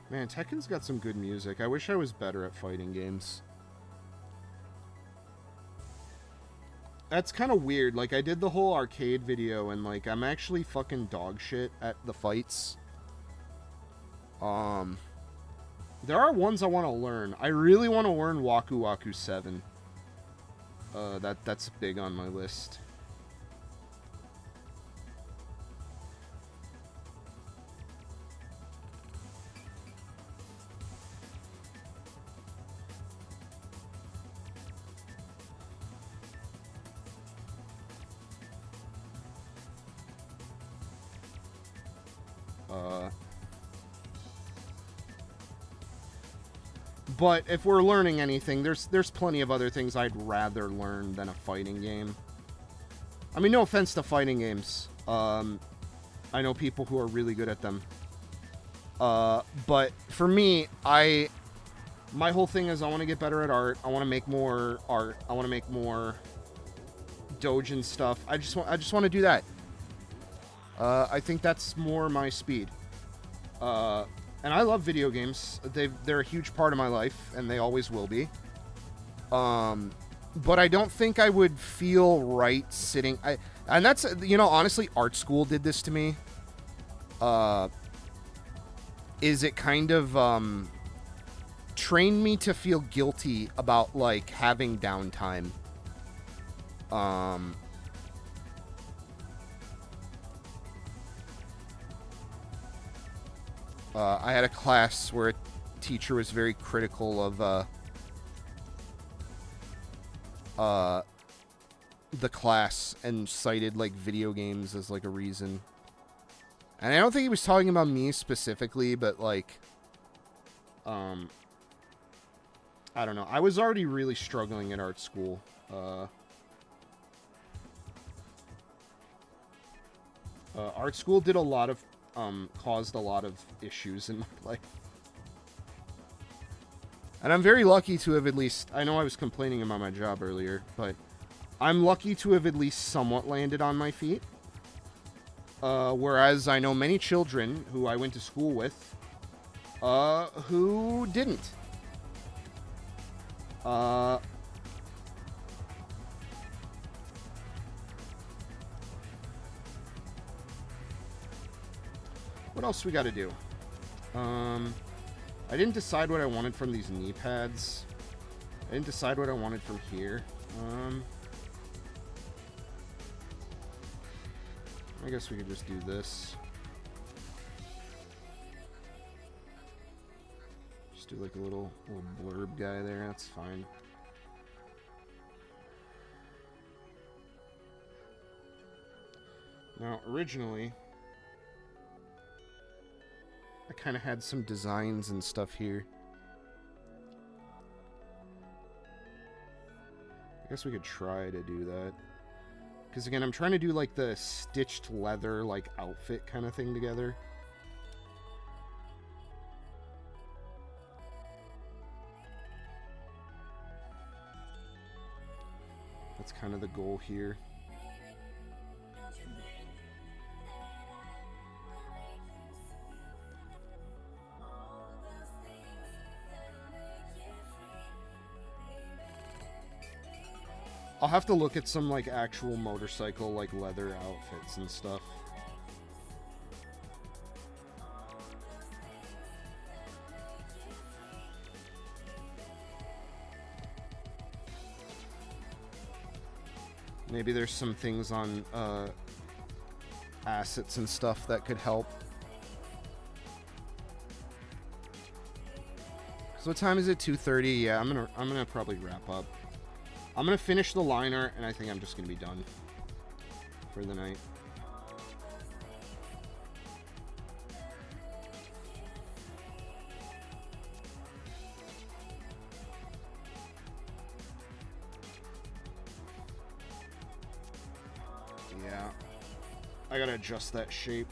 Man, Tekken's got some good music. I wish I was better at fighting games. That's kind of weird. Like, I did the whole arcade video, and, like, I'm actually fucking dog shit at the fights. There are ones I want to learn. I really want to learn Waku Waku 7. That's big on my list. But if we're learning anything, there's plenty of other things I'd rather learn than a fighting game. I mean, no offense to fighting games. I know people who are really good at them. But for me, my whole thing is I want to get better at art. I want to make more art. I want to make more doujin stuff. I just want to do that. I think that's more my speed. And I love video games. They're a huge part of my life, and they always will be. But I don't think I would feel right sitting... And that's, you know, honestly, art school did this to me. Is it kind of trained me to feel guilty about, like, having downtime. I had a class where a teacher was very critical of the class and cited, like, video games as, like, a reason. And I don't think he was talking about me specifically, but, like, I don't know. I was already really struggling at art school. Art school did a lot of, caused a lot of issues in my life. And I'm very lucky to have at least, I know I was complaining about my job earlier, but I'm lucky to have at least somewhat landed on my feet. Whereas I know many children who I went to school with, who didn't. What else we got to do? I didn't decide what I wanted from these knee pads. I didn't decide what I wanted from here. I guess we could just do this. Just do like a little blurb guy there. That's fine. Now, originally, I kind of had some designs and stuff here. I guess we could try to do that. Because again, I'm trying to do like the stitched leather, like outfit kind of thing together. That's kind of the goal here. I'll have to look at some, like, actual motorcycle, like, leather outfits and stuff. Maybe there's some things on, assets and stuff that could help. So what time is it? 2:30? Yeah, I'm gonna probably wrap up. I'm going to finish the liner, and I think I'm just going to be done for the night. Yeah. I got to adjust that shape.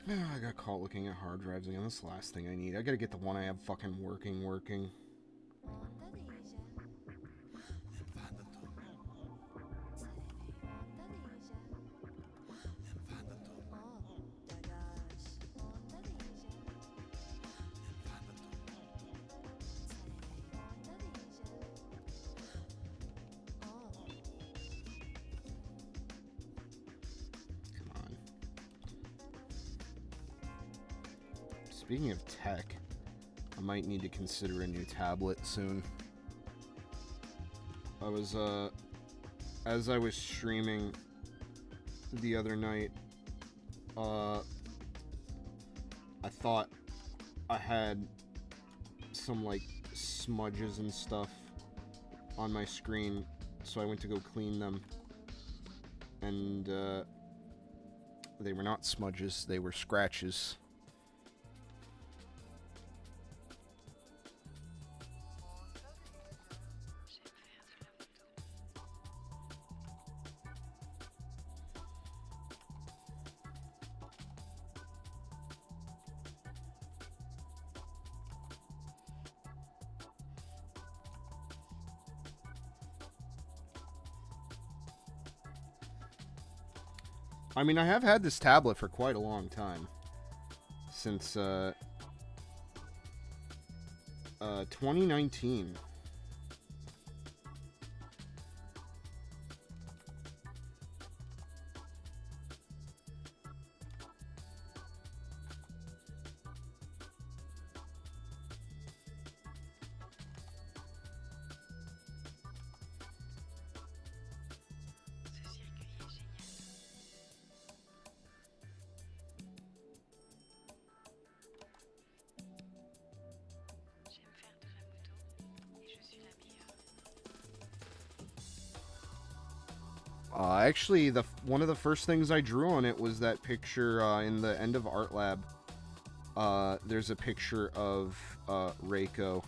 I got caught looking at hard drives again. That's the last thing I need. I gotta get the one I have fucking working. Speaking of tech, I might need to consider a new tablet soon. I was, as I was streaming the other night, I thought I had some, like, smudges and stuff on my screen, so I went to go clean them, and, they were not smudges, they were scratches. I mean, I have had this tablet for quite a long time. Since, 2019. Actually, one of the first things I drew on it was that picture in the end of Art Lab. There's a picture of Reiko.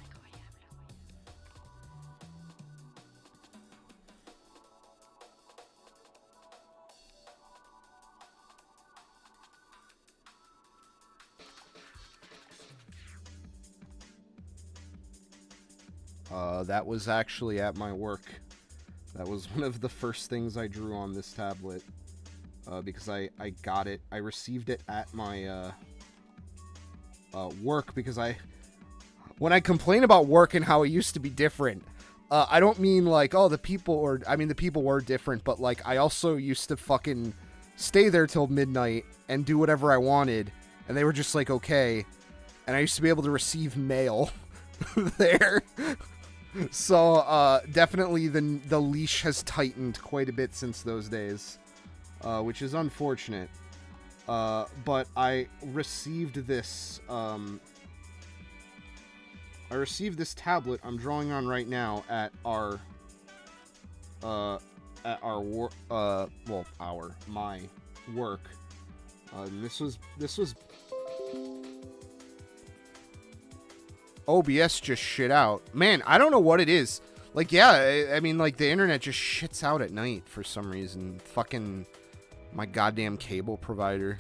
That was actually at my work. That was one of the first things I drew on this tablet, because I got it. I received it at my work, because when I complain about work and how it used to be different, I don't mean like, oh, the people were different, but like, I also used to fucking stay there till midnight and do whatever I wanted, and they were just like, okay, and I used to be able to receive mail there. So, definitely the leash has tightened quite a bit since those days, which is unfortunate. But I received this, tablet I'm drawing on right now at my work. And this was OBS just shit out. Man, I don't know what it is. Like, yeah, I mean, like, the internet just shits out at night for some reason. Fucking my goddamn cable provider.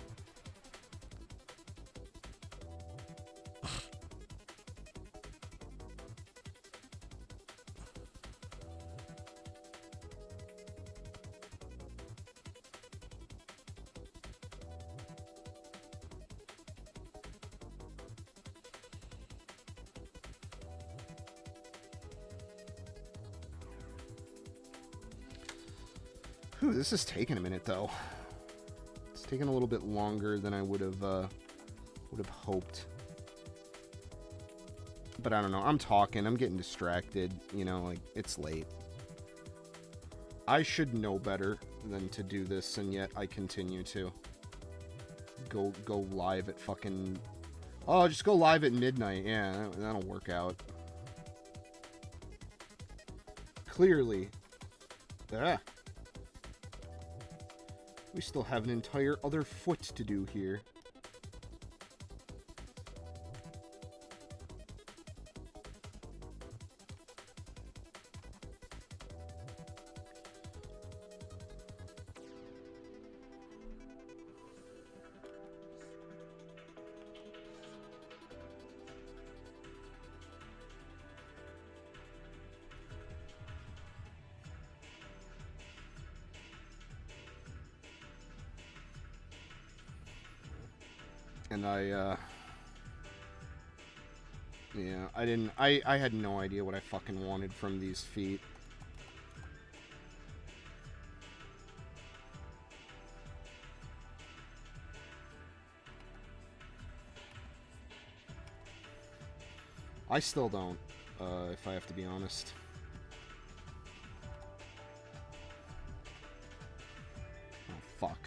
Ooh, this is taking a minute, though. It's taking a little bit longer than I would have hoped. But I don't know. I'm talking. I'm getting distracted. You know, like, it's late. I should know better than to do this, and yet I continue to. Go live at fucking... Oh, just go live at midnight. Yeah, that'll work out. Clearly. Ah. We still have an entire other foot to do here. And yeah, I had no idea what I fucking wanted from these feet. I still don't, if I have to be honest. Oh, fuck.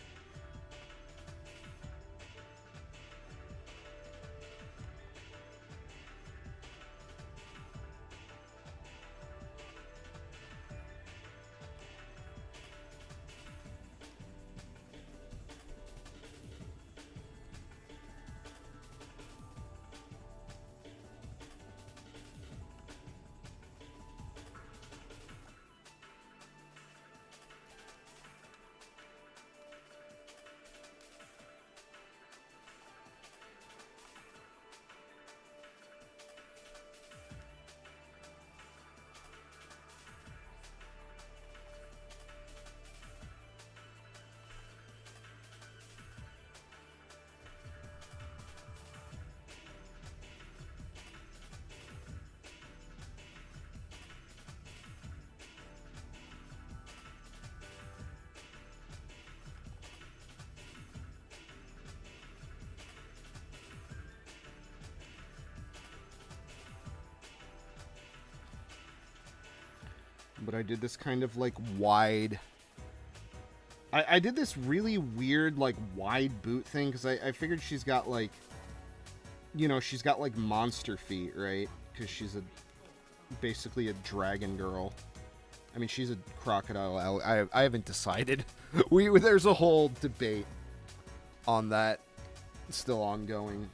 But I did this kind of like wide. I did this really weird like wide boot thing because I figured she's got like, you know, she's got like monster feet, right? Because she's basically a dragon girl. I mean, she's a crocodile. I haven't decided. There's a whole debate on that still ongoing.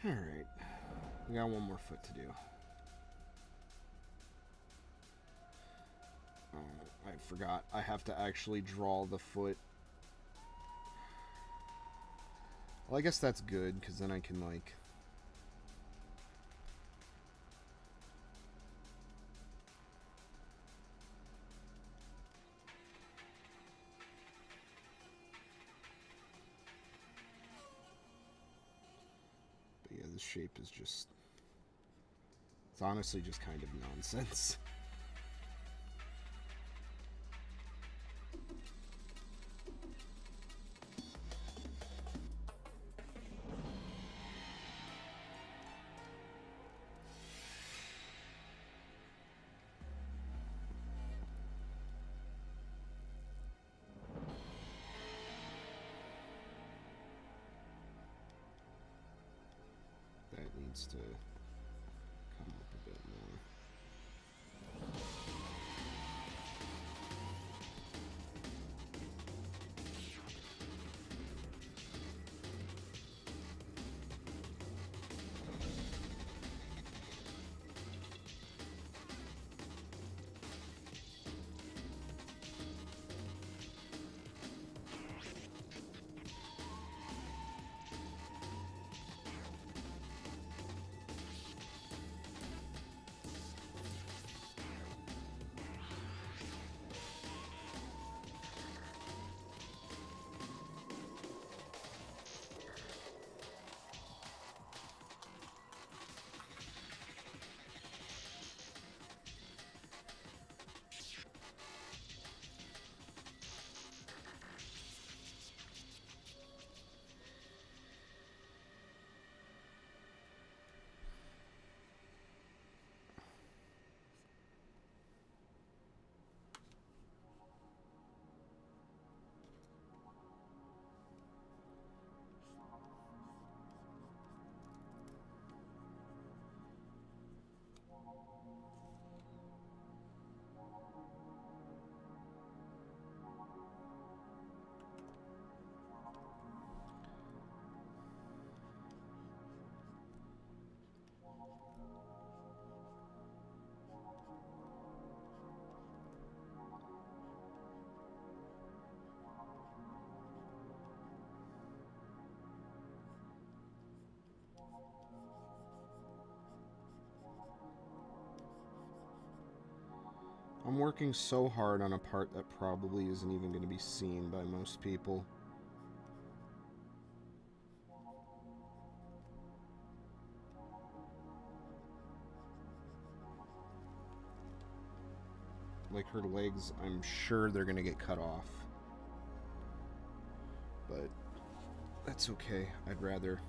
Alright. We got one more foot to do. I forgot. I have to actually draw the foot. Well, I guess that's good, because then I can, like... But yeah, this shape is just... It's honestly just kind of nonsense. That needs to come up a bit more. I'm working so hard on a part that probably isn't even going to be seen by most people. Like her legs, I'm sure they're going to get cut off. But that's okay. I'd rather...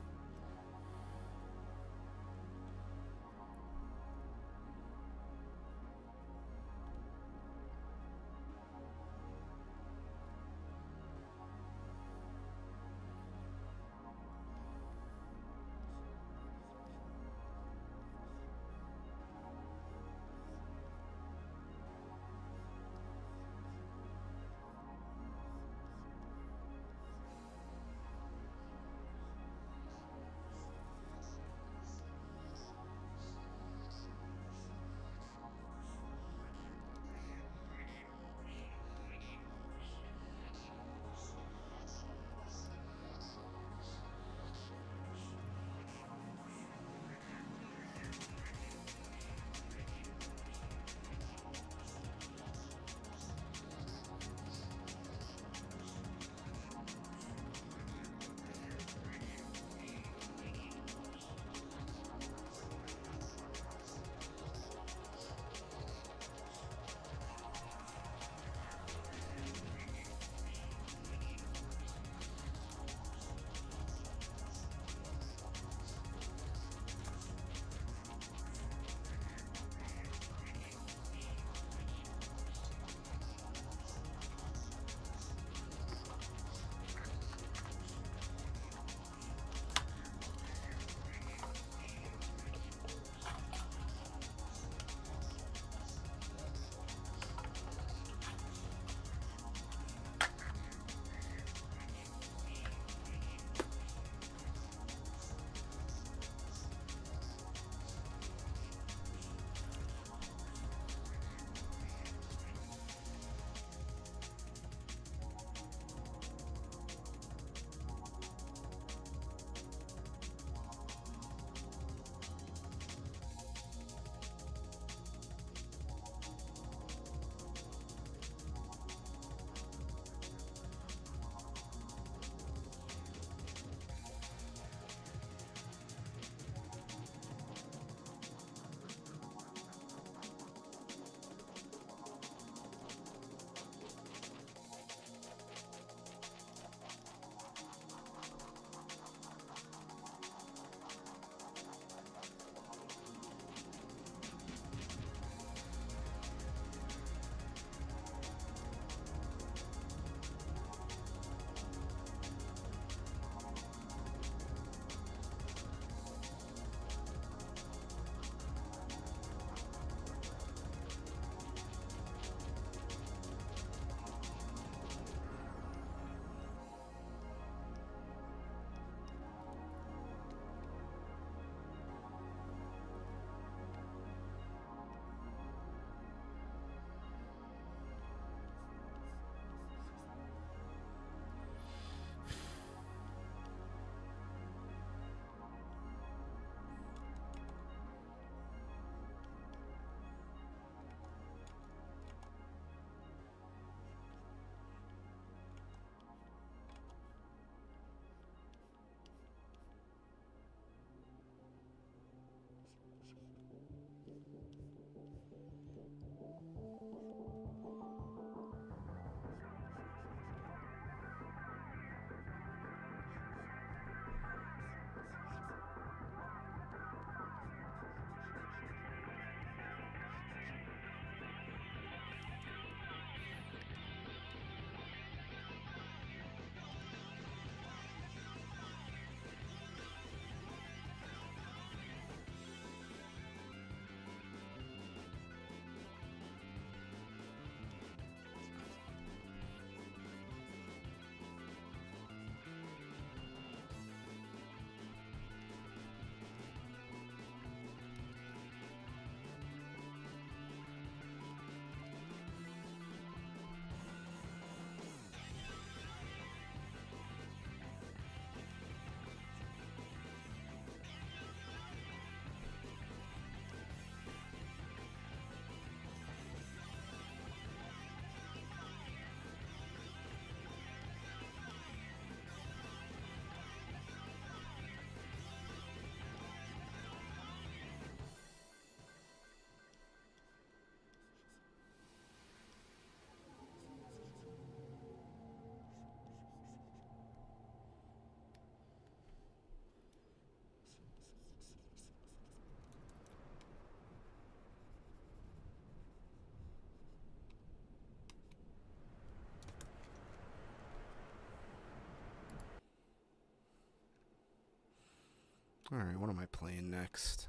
Alright, what am I playing next?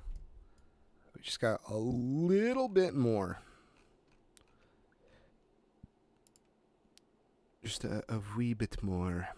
We just got a little bit more. Just a wee bit more.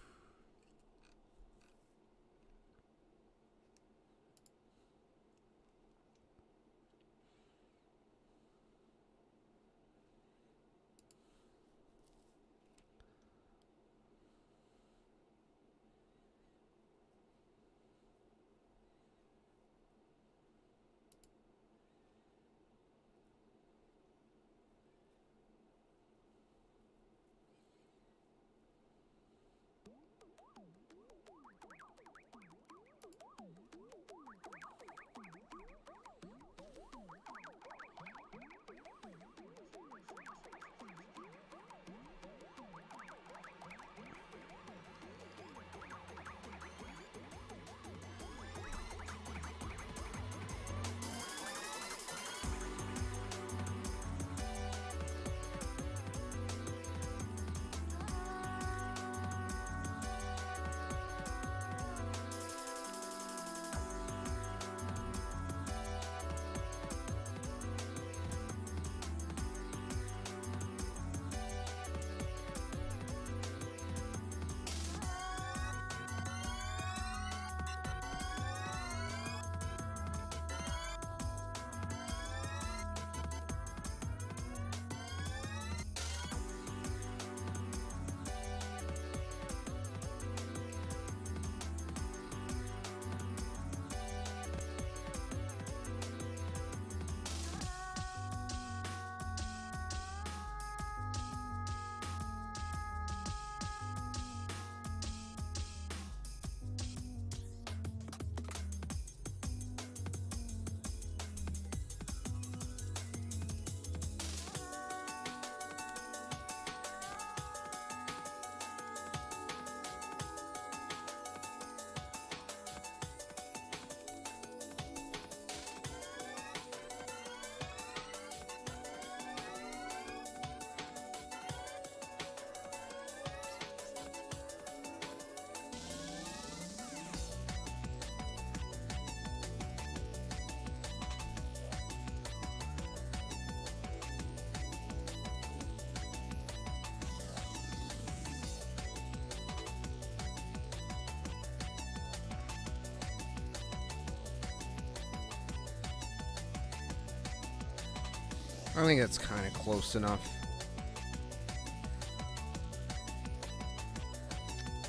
I think that's kind of close enough.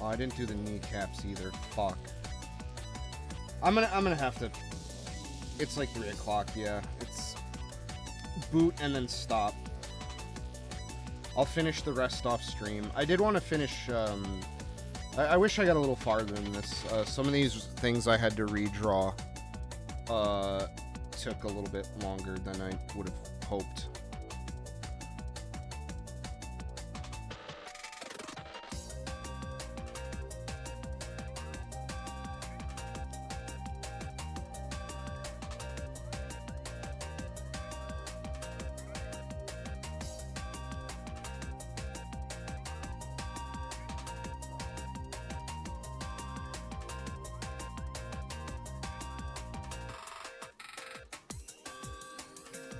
Oh, I didn't do the kneecaps either. Fuck. I'm gonna have to. It's like 3 o'clock. Yeah, it's boot and then stop. I'll finish the rest off stream. I did want to finish. I wish I got a little farther than this. Some of these things I had to redraw. Took a little bit longer than I would have hoped.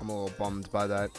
I'm a little bummed by that.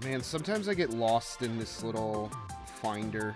Man, sometimes I get lost in this little finder.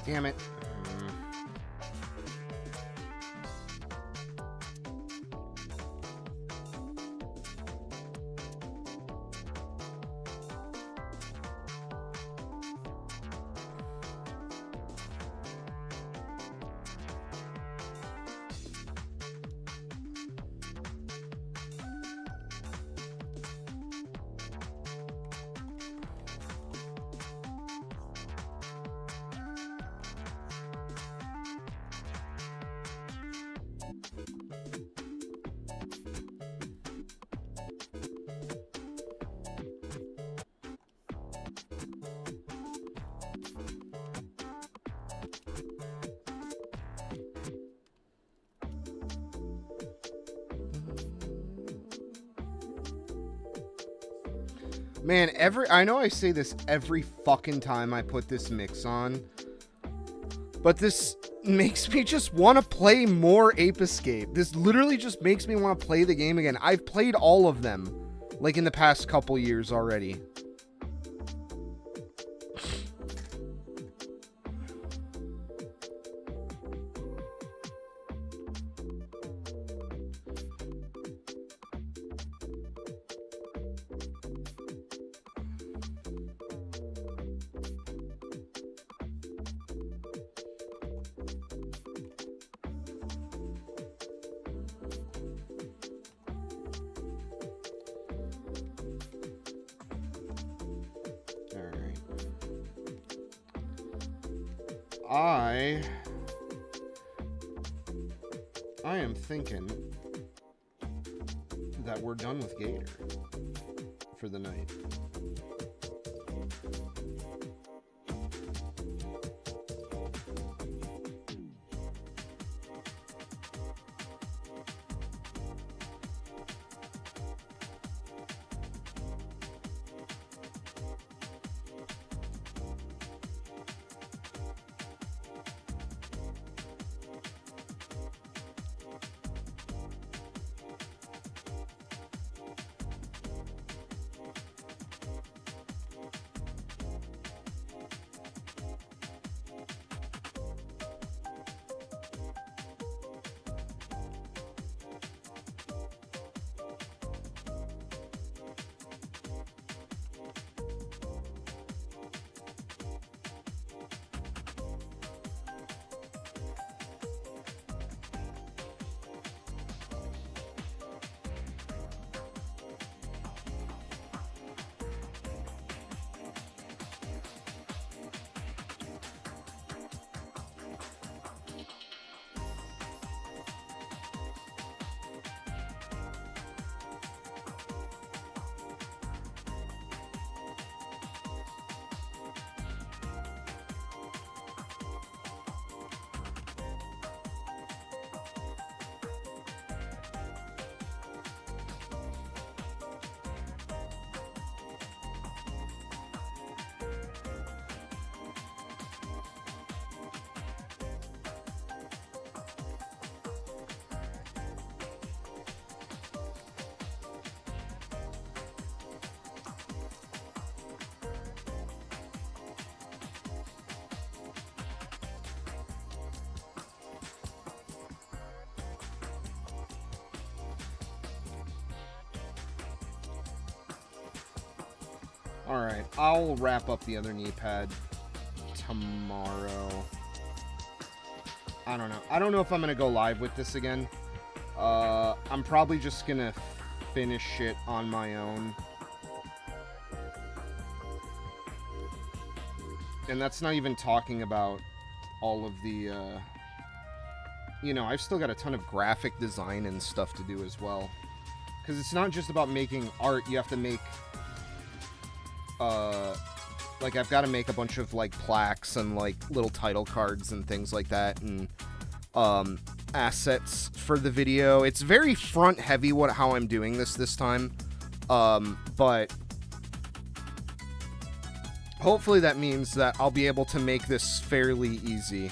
Damn it. Man, I know I say this every fucking time I put this mix on, but this makes me just want to play more Ape Escape. This literally just makes me want to play the game again. I've played all of them, like, in the past couple years already. I am thinking that we're done with Gator for the night. Alright, I'll wrap up the other knee pad tomorrow. I don't know. I don't know if I'm going to go live with this again. I'm probably just going to finish it on my own. And that's not even talking about all of the, you know, I've still got a ton of graphic design and stuff to do as well. Because it's not just about making art, you have to make... like, I've got to make a bunch of, like, plaques and, like, little title cards and things like that, and, assets for the video. It's very front-heavy how I'm doing this time, but hopefully that means that I'll be able to make this fairly easy.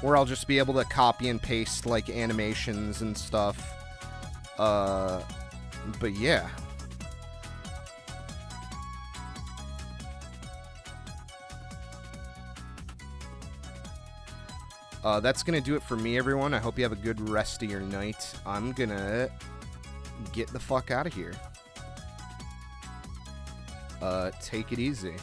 Where I'll just be able to copy and paste, like, animations and stuff. But yeah. That's gonna do it for me, everyone. I hope you have a good rest of your night. I'm gonna get the fuck out of here. Take it easy.